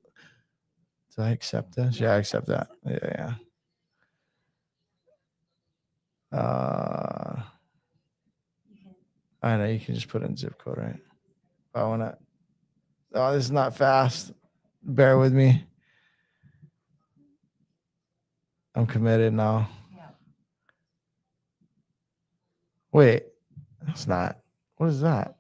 Speaker 1: I accept this? Yeah, I accept that. Yeah. I know you can just put in zip code, right? I want to. Oh, this is not fast. Bear with me. I'm committed now. Yeah. Wait, that's not. What is that?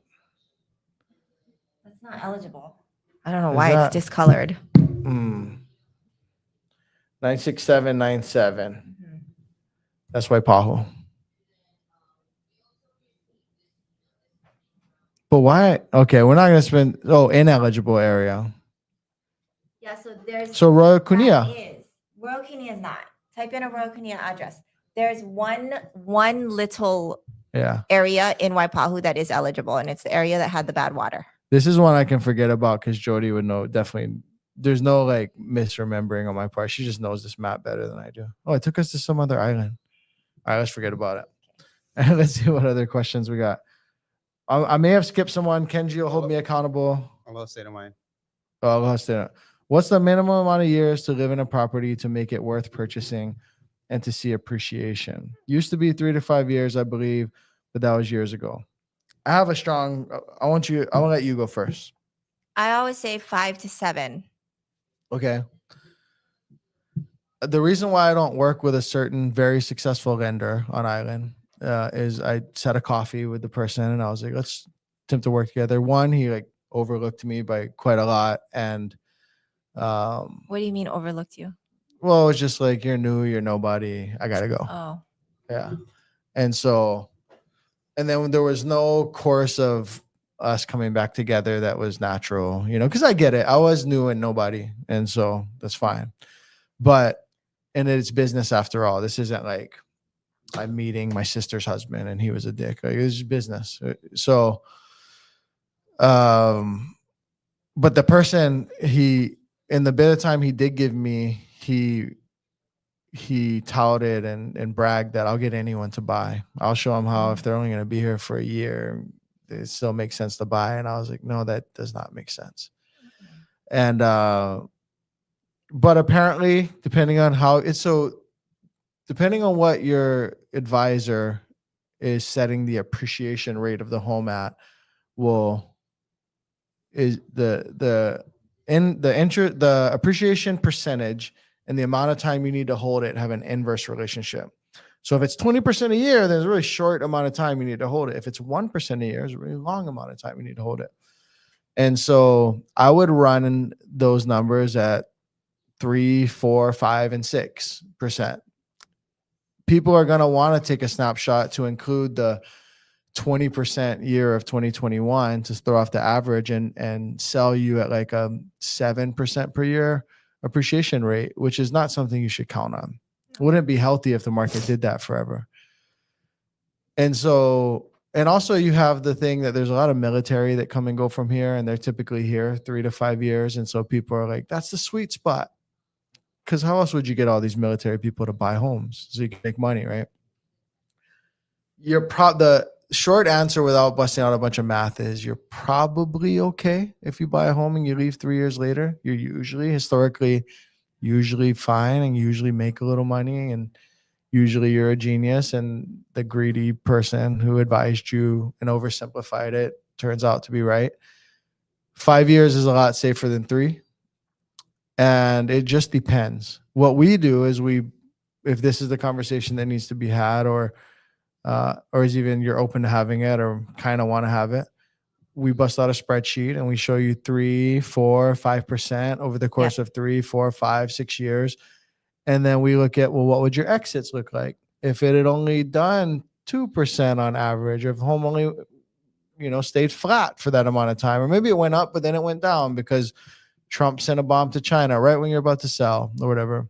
Speaker 2: That's not eligible. I don't know why it's discolored.
Speaker 1: 96797. That's Waipahu. But why? Okay, we're not going to spend. Ineligible area.
Speaker 2: Yeah, so there's.
Speaker 1: So Royal Kunia.
Speaker 2: Royal Kunia is not. Type in a Royal Kunia address. There's one little area in Waipahu that is eligible, and it's the area that had the bad water.
Speaker 1: This is one I can forget about because Jody would know definitely. There's no like misremembering on my part. She just knows this map better than I do. Oh, it took us to some other island. All right, let's forget about it. And let's see what other questions we got. I may have skipped someone. Kenji will hold me accountable.
Speaker 3: Aloha State of Mind.
Speaker 1: Aloha State. What's the minimum amount of years to live in a property to make it worth purchasing and to see appreciation? Used to be 3 to 5 years, I believe, but that was years ago. I have a strong. I want to let you go first.
Speaker 2: I always say 5 to 7.
Speaker 1: Okay. The reason why I don't work with a certain very successful lender on island is I set a coffee with the person and I was like, let's attempt to work together. One, he like overlooked me by quite a lot. And
Speaker 2: what do you mean overlooked you?
Speaker 1: well, it's just like, you're new, you're nobody, I gotta go.
Speaker 2: Oh.
Speaker 1: Yeah. And so, and then there was no course of us coming back together that was natural, you know, because I get it. I was new and nobody. And so that's fine. But, and it's business after all. This isn't like I'm meeting my sister's husband and he was a dick. Like, it's just business. So, but the person, in the bit of time he did give me, he touted and bragged that I'll get anyone to buy. I'll show them how if they're only going to be here for a year, it still makes sense to buy. And I was like, no, that does not make sense. And but apparently, depending on what your advisor is setting the appreciation rate of the home at, is the appreciation percentage and the amount of time you need to hold it have an inverse relationship. So if it's 20% a year, there's a really short amount of time you need to hold it. If it's 1% a year, it's a really long amount of time you need to hold it. And so I would run those numbers at 3, 4, 5, and 6%. People are going to want to take a snapshot to include the 20% year of 2021 to throw off the average and sell you at like a 7% per year appreciation rate, which is not something you should count on. It wouldn't be healthy if the market did that forever. And so, and also you have the thing that there's a lot of military that come and go from here, and they're typically here 3 to 5 years. And so people are like, that's the sweet spot. Because how else would you get all these military people to buy homes so you can make money, right? The short answer without busting out a bunch of math is you're probably okay if you buy a home and you leave 3 years later. You're historically fine and usually make a little money, and usually you're a genius, and the greedy person who advised you and oversimplified it turns out to be right. 5 years is a lot safer than 3. And it just depends. What we do is if this is the conversation that needs to be had, or is even you're open to having it or kind of want to have it, we bust out a spreadsheet and we show you 3, 4, 5% over the course of 3, 4, 5, 6 years. And then we look at, well, what would your exits look like if it had only done 2% on average, if home only, stayed flat for that amount of time, or maybe it went up, but then it went down because Trump sent a bomb to China right when you're about to sell or whatever.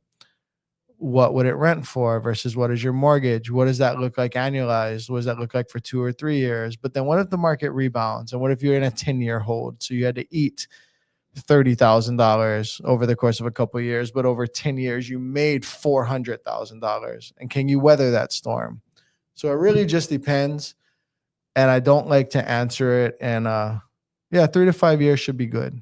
Speaker 1: What would it rent for versus what is your mortgage? What does that look like annualized? What does that look like for 2 or 3 years? But then what if the market rebounds? And what if you're in a 10-year hold? So you had to eat $30,000 over the course of a couple of years, but over 10 years, you made $400,000. And can you weather that storm? So it really just depends. And I don't like to answer it. And 3 to 5 years should be good.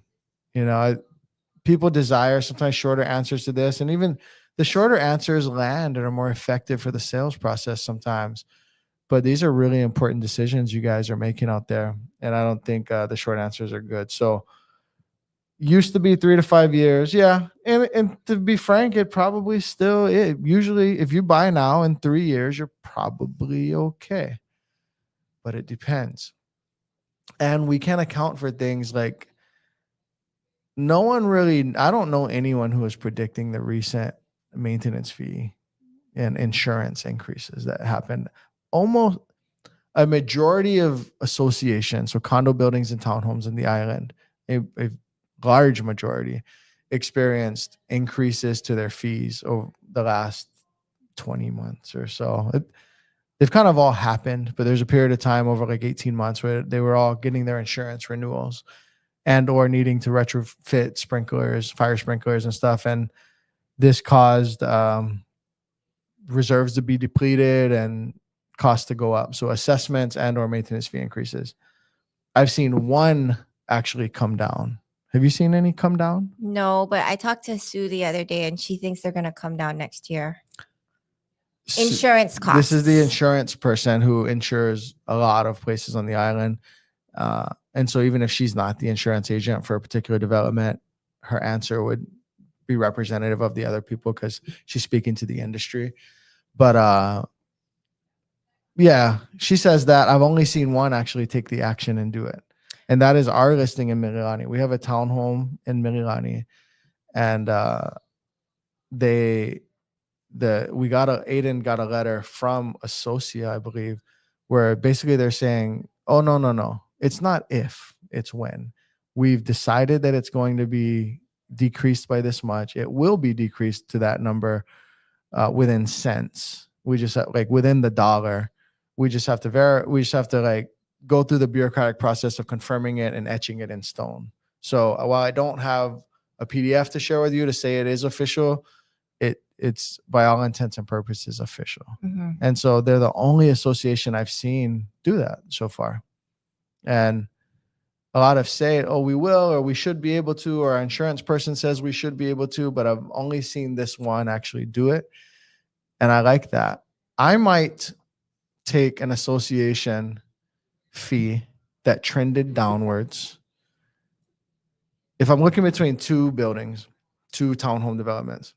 Speaker 1: People desire sometimes shorter answers to this, and even the shorter answers land and are more effective for the sales process sometimes. But these are really important decisions you guys are making out there, and I don't think the short answers are good. So used to be 3 to 5 years, yeah. And to be frank, it probably still is. Usually, if you buy now in 3 years, you're probably okay. But it depends, and we can't account for things like. I don't know anyone who is predicting the recent maintenance fee and insurance increases that happened. Almost a majority of associations, so condo buildings and townhomes in the island, a large majority experienced increases to their fees over the last 20 months or so. They've kind of all happened, but there's a period of time over like 18 months where they were all getting their insurance renewals and or needing to retrofit sprinklers, fire sprinklers and stuff. And this caused reserves to be depleted and costs to go up. So assessments and or maintenance fee increases. I've seen one actually come down. Have you seen any come down?
Speaker 2: No, but I talked to Sue the other day and she thinks they're going to come down next year. Insurance costs.
Speaker 1: This is the insurance person who insures a lot of places on the island. And so even if she's not the insurance agent for a particular development, her answer would be representative of the other people because she's speaking to the industry. But Yeah, she says that. I've only seen one actually take the action and do it. And that is our listing in Mililani. We have a townhome in Mililani, and Aiden got a letter from Associa, I believe, where basically they're saying, oh, no. It's not if, it's when. We've decided that it's going to be decreased by this much. It will be decreased to that number within cents. We just have, like within the dollar. We just have to like go through the bureaucratic process of confirming it and etching it in stone. So while I don't have a PDF to share with you to say it is official, it's by all intents and purposes official.
Speaker 2: Mm-hmm.
Speaker 1: And so they're the only association I've seen do that so far. And a lot have said, oh, we will, or we should be able to, or our insurance person says we should be able to, but I've only seen this one actually do it. And I like that. I might take an association fee that trended downwards. If I'm looking between two buildings, two townhome developments,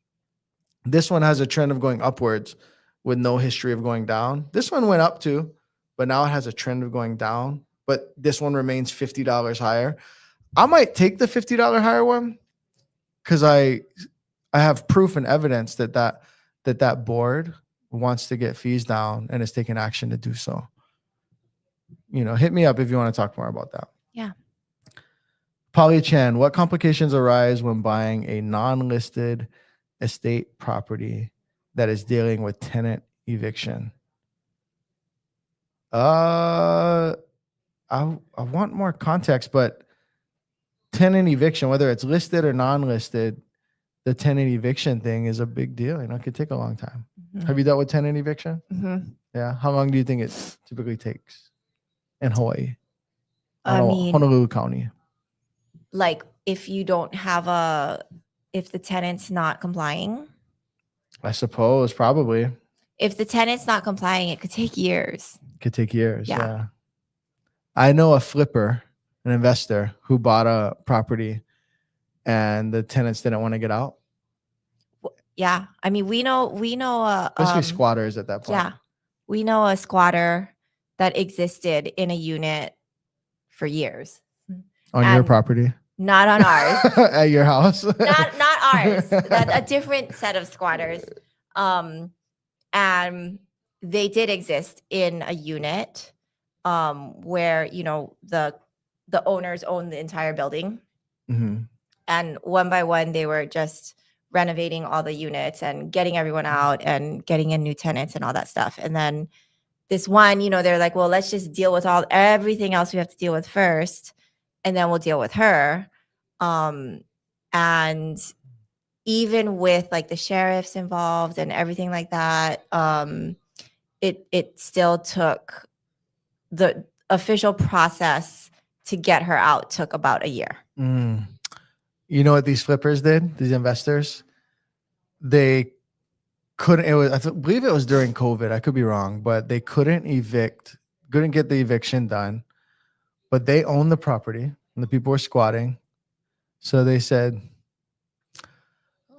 Speaker 1: this one has a trend of going upwards with no history of going down. This one went up too, but now it has a trend of going down. But this one remains $50 higher. I might take the $50 higher one because I have proof and evidence that board wants to get fees down and is taking action to do so. Hit me up if you want to talk more about that.
Speaker 2: Yeah.
Speaker 1: Polly Chan, what complications arise when buying a non-listed estate property that is dealing with tenant eviction? I want more context, but tenant eviction, whether it's listed or non-listed, the tenant eviction thing is a big deal. It could take a long time.
Speaker 2: Mm-hmm.
Speaker 1: Have you dealt with tenant eviction?
Speaker 2: Mm-hmm.
Speaker 1: Yeah. How long do you think it typically takes in Hawaii?
Speaker 2: I
Speaker 1: Honolulu County.
Speaker 2: Like if you don't have if the tenant's not complying?
Speaker 1: I suppose probably.
Speaker 2: If the tenant's not complying, it could take years.
Speaker 1: Could take years.
Speaker 2: Yeah.
Speaker 1: Yeah. I know a flipper, an investor who bought a property and the tenants didn't want to get out.
Speaker 2: Yeah. I mean, we know
Speaker 1: Basically squatters at that point.
Speaker 2: Yeah. We know a squatter that existed in a unit for years.
Speaker 1: On your property?
Speaker 2: Not on ours.
Speaker 1: At your house?
Speaker 2: not ours. A different set of squatters. And they did exist in a unit where, the owners own the entire building.
Speaker 1: Mm-hmm.
Speaker 2: And one by one, they were just renovating all the units and getting everyone out and getting in new tenants and all that stuff. And then this one, they're like, well, let's just deal with everything else we have to deal with first, and then we'll deal with her. And even with like the sheriffs involved and everything like that, it still took the official process to get her out took about a year.
Speaker 1: Mm. You know what these flippers did? These investors, they couldn't. I believe it was during COVID. I could be wrong, but they couldn't get the eviction done. But they owned the property, and the people were squatting. So they said,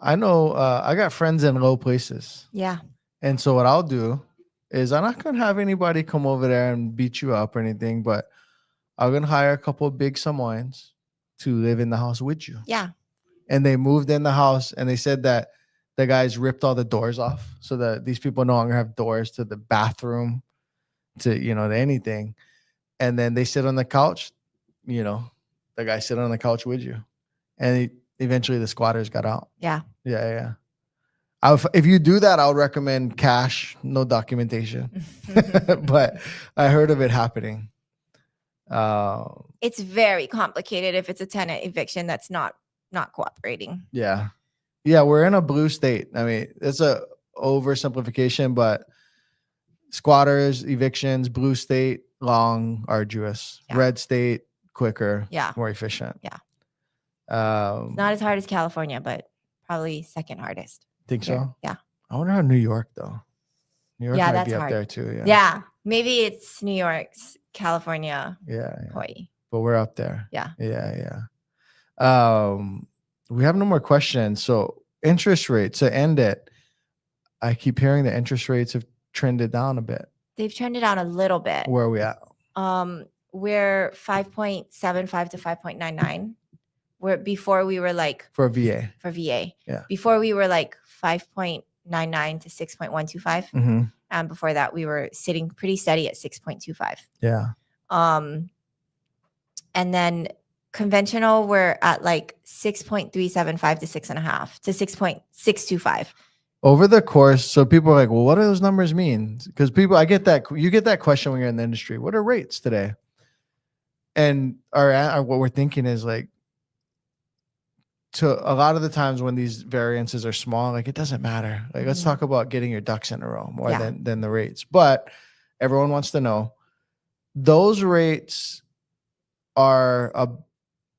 Speaker 1: "I know. I got friends in low places.
Speaker 2: Yeah.
Speaker 1: And so what I'll do is I'm not going to have anybody come over there and beat you up or anything, but I'm going to hire a couple of big Samoans to live in the house with you."
Speaker 2: Yeah.
Speaker 1: And they moved in the house, and they said that the guys ripped all the doors off so that these people no longer have doors to the bathroom, to anything. And then they sit on the couch, the guy sit on the couch with you. And eventually the squatters got out.
Speaker 2: Yeah.
Speaker 1: Yeah. If you do that, I would recommend cash, no documentation. But I heard of it happening.
Speaker 2: It's very complicated if it's a tenant eviction that's not cooperating.
Speaker 1: Yeah. We're in a blue state. I mean, it's a oversimplification, but squatters, evictions, blue state, long, arduous.
Speaker 2: Yeah.
Speaker 1: Red state, quicker,
Speaker 2: Yeah.
Speaker 1: more efficient.
Speaker 2: Yeah.
Speaker 1: It's
Speaker 2: not as hard as California, but probably second hardest.
Speaker 1: Think so?
Speaker 2: Yeah.
Speaker 1: I wonder how New York though. New York might
Speaker 2: that's
Speaker 1: be up
Speaker 2: hard.
Speaker 1: there too. Yeah.
Speaker 2: Yeah. Maybe it's New York's, California,
Speaker 1: Yeah.
Speaker 2: Hawaii.
Speaker 1: But we're up there.
Speaker 2: Yeah.
Speaker 1: We have no more questions. So interest rates, to end it, I keep hearing the interest rates have trended down a bit.
Speaker 2: They've trended down a little bit.
Speaker 1: Where are we at?
Speaker 2: We're 5.75 to 5.99. Where before we were like
Speaker 1: For VA.
Speaker 2: for VA.
Speaker 1: Yeah.
Speaker 2: Before we were like 5.99 to 6.125.
Speaker 1: Mm-hmm.
Speaker 2: And before that, we were sitting pretty steady at 6.25.
Speaker 1: Yeah.
Speaker 2: And then conventional, we're at like 6.375 to 6.5 to 6.625.
Speaker 1: Over the course, so people are like, well, what do those numbers mean? Because you get that question when you're in the industry. What are rates today? And what we're thinking is like, to a lot of the times when these variances are small, like it doesn't matter. Like let's talk about getting your ducks in a row more than the rates. But everyone wants to know those rates are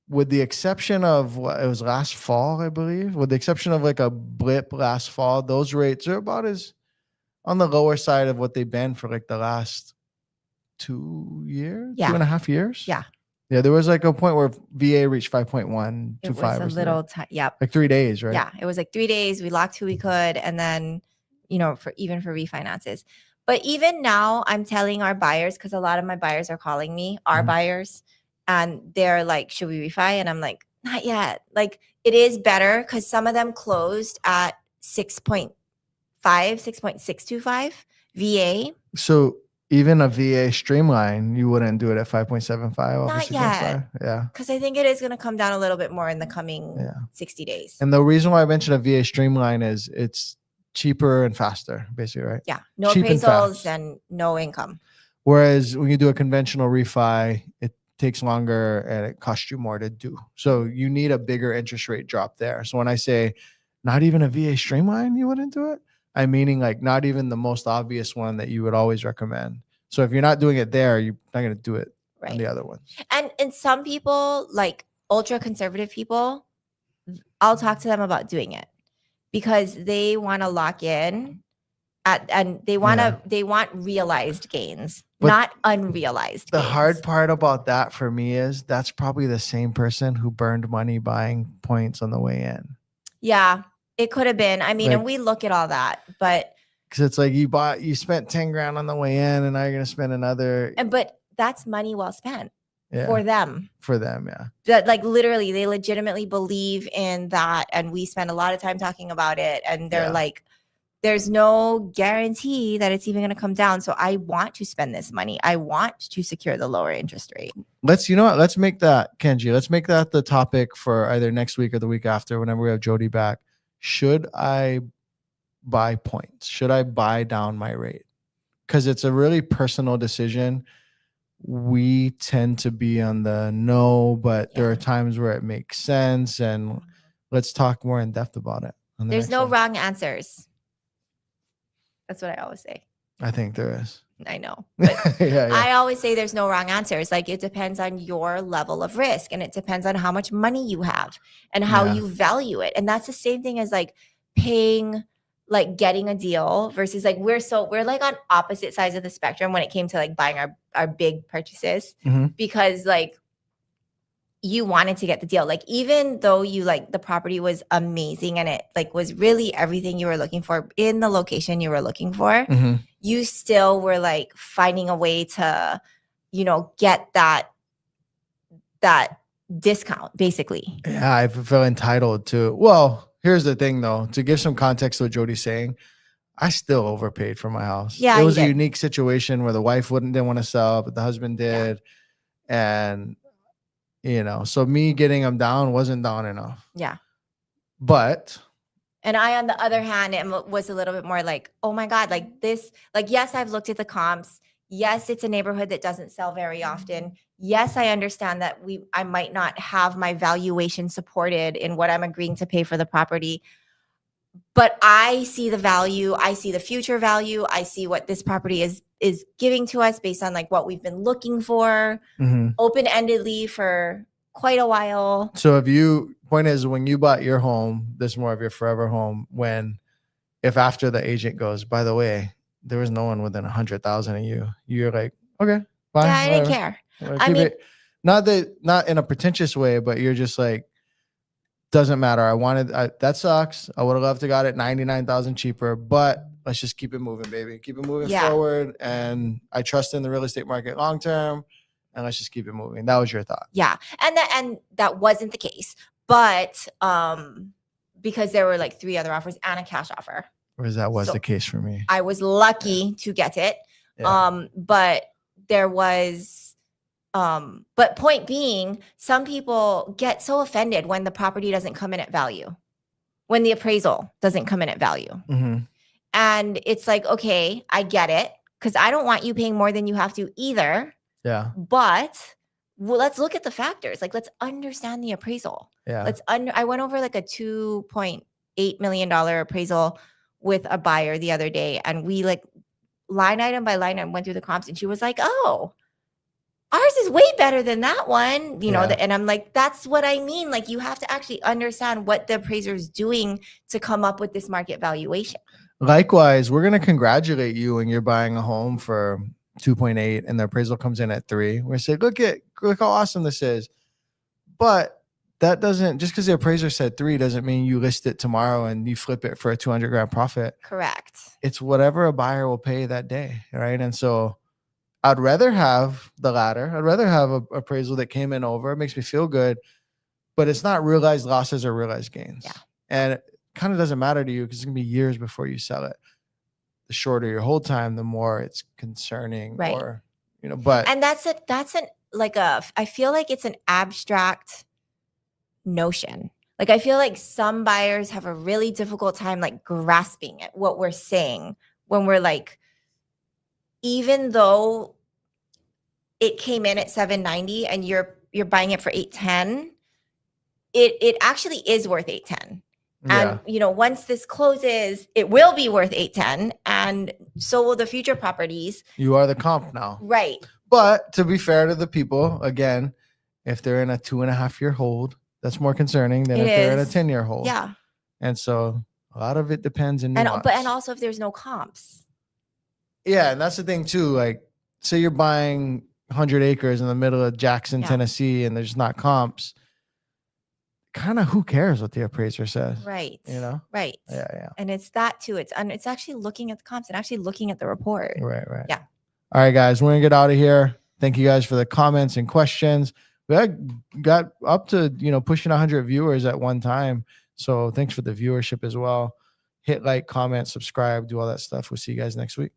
Speaker 1: with the exception of what it was last fall, I believe, with the exception of like a blip last fall, those rates are about as on the lower side of what they've been for like the last 2 years, 2.5 years.
Speaker 2: Yeah.
Speaker 1: Yeah, there was like a point where VA reached 5.1 to 5.
Speaker 2: It was a little time. Yep.
Speaker 1: Like 3 days, right?
Speaker 2: Yeah, it was like 3 days. We locked who we could, and then for refinances. But even now, I'm telling our buyers, because a lot of my buyers are calling me, our buyers, and they're like, "Should we refi?" And I'm like, "Not yet." Like it is better because some of them closed at 6.5, 6.625 VA.
Speaker 1: So even a VA streamline, you wouldn't do it at 5.75?
Speaker 2: Not yet.
Speaker 1: Yeah.
Speaker 2: Because I think it is going to come down a little bit more in the coming 60 days.
Speaker 1: And the reason why I mentioned a VA streamline is it's cheaper and faster, basically, right?
Speaker 2: Yeah. No
Speaker 1: Cheap
Speaker 2: appraisals and no income.
Speaker 1: Whereas when you do a conventional refi, it takes longer and it costs you more to do. So you need a bigger interest rate drop there. So when I say not even a VA streamline, you wouldn't do it? I'm meaning like not even the most obvious one that you would always recommend. So if you're not doing it there, you're not going to do it on the other ones.
Speaker 2: And some people, like ultra conservative people, I'll talk to them about doing it because they want to lock in and they want realized gains, but not unrealized
Speaker 1: gains. The hard part about that for me is that's probably the same person who burned money buying points on the way in.
Speaker 2: Yeah. It could have been. I mean, and we look at all that, but
Speaker 1: because it's like you spent 10 grand on the way in, and now you're gonna spend another.
Speaker 2: But that's money well spent for them.
Speaker 1: For them, yeah.
Speaker 2: That like literally, they legitimately believe in that, and we spend a lot of time talking about it. And they're like, "There's no guarantee that it's even gonna come down." So I want to spend this money. I want to secure the lower interest rate.
Speaker 1: Let's make that, Kenji. Let's make that the topic for either next week or the week after, whenever we have Jody back. Should I buy points? Should I buy down my rate? Because it's a really personal decision. We tend to be on the no, but there are times where it makes sense. And let's talk more in depth about it.
Speaker 2: There's no wrong answers. That's what I always say.
Speaker 1: I think there is.
Speaker 2: I know. But I always say there's no wrong answers. Like it depends on your level of risk and it depends on how much money you have and how you value it. And that's the same thing as like paying, like getting a deal versus like we're like on opposite sides of the spectrum when it came to like buying our big purchases because like you wanted to get the deal. Like even though you like the property was amazing and it like was really everything you were looking for in the location you were looking for, you still were like finding a way to, get that discount basically.
Speaker 1: Yeah, I feel entitled to. Well, here's the thing though, to give some context to what Jody's saying, I still overpaid for my house.
Speaker 2: Yeah,
Speaker 1: it was a unique situation where the wife didn't want to sell, but the husband did. Yeah. And so me getting them down wasn't down enough.
Speaker 2: Yeah.
Speaker 1: But.
Speaker 2: And I, on the other hand, was a little bit more like, oh my God, like this, like, yes, I've looked at the comps. Yes, it's a neighborhood that doesn't sell very often. Yes, I understand that I might not have my valuation supported in what I'm agreeing to pay for the property. But I see the value. I see the future value. I see what this property is giving to us based on like what we've been looking for open-endedly for quite a while.
Speaker 1: So point is when you bought your home, this is more of your forever home. If after the agent goes, by the way, there was no one within 100,000 of you, you're like, okay, fine.
Speaker 2: Yeah, I didn't care.
Speaker 1: I mean, not in a pretentious way, but you're just like, doesn't matter. That sucks. I would have loved to got it 99,000 cheaper, but let's just keep it moving, baby. Keep it moving
Speaker 2: Yeah.
Speaker 1: forward. And I trust in the real estate market long term. And let's just keep it moving. That was your thought.
Speaker 2: Yeah. And that wasn't the case. But because there were like 3 other offers and a cash offer.
Speaker 1: Whereas that was
Speaker 2: So
Speaker 1: the case for me.
Speaker 2: I was lucky to get it.
Speaker 1: Yeah.
Speaker 2: But there was but point being, some people get so offended when the property doesn't come in at value, when the appraisal doesn't come in at value.
Speaker 1: Mm-hmm.
Speaker 2: And it's like, okay, I get it, because I don't want you paying more than you have to either.
Speaker 1: Yeah.
Speaker 2: But let's look at the factors. Like, let's understand the appraisal.
Speaker 1: Yeah.
Speaker 2: I went over like a $2.8 million appraisal with a buyer the other day, and we like line item by line item went through the comps, and she was like, oh, ours is way better than that one, you know. And I'm like, that's what I mean. Like, you have to actually understand what the appraiser is doing to come up with this market valuation.
Speaker 1: Likewise, we're going to congratulate you when you're buying a home for 2.8 and the appraisal comes in at 3. We're going to say, look how awesome this is. But that doesn't, just because the appraiser said 3 doesn't mean you list it tomorrow and you flip it for a 200 grand profit.
Speaker 2: Correct.
Speaker 1: It's whatever a buyer will pay that day, right? And so I'd rather have the latter. I'd rather have an appraisal that came in over. It makes me feel good, but it's not realized losses or realized gains.
Speaker 2: Yeah.
Speaker 1: And it kind of doesn't matter to you because it's going to be years before you sell it. The shorter your hold time, the more it's concerning,
Speaker 2: right?
Speaker 1: Or, you know, but.
Speaker 2: And I feel like it's an abstract notion. Like, I feel like some buyers have a really difficult time like grasping it, what we're saying when we're like, even though it came in at 790 and you're buying it for 810, it actually is worth 810. And, you know, once this closes, it will be worth 810. And so will the future properties.
Speaker 1: You are the comp now.
Speaker 2: Right.
Speaker 1: But to be fair to the people, again, if they're in a 2.5-year hold, that's more concerning than if they're in a 10-year hold.
Speaker 2: Yeah.
Speaker 1: And so a lot of it depends in nuance.
Speaker 2: And also if there's no comps.
Speaker 1: Yeah. And that's the thing too. Like, say you're buying 100 acres in the middle of Jackson, Tennessee, and there's not comps. Kind of who cares what the appraiser says,
Speaker 2: right?
Speaker 1: You know,
Speaker 2: right?
Speaker 1: Yeah.
Speaker 2: And it's that too. It's actually looking at the comps and actually looking at the report.
Speaker 1: Right.
Speaker 2: Yeah.
Speaker 1: All right, guys, we're gonna get out of here. Thank you guys for the comments and questions. We got up to pushing 100 viewers at one time, so thanks for the viewership as well. Hit like, comment, subscribe, do all that stuff. We'll see you guys next week.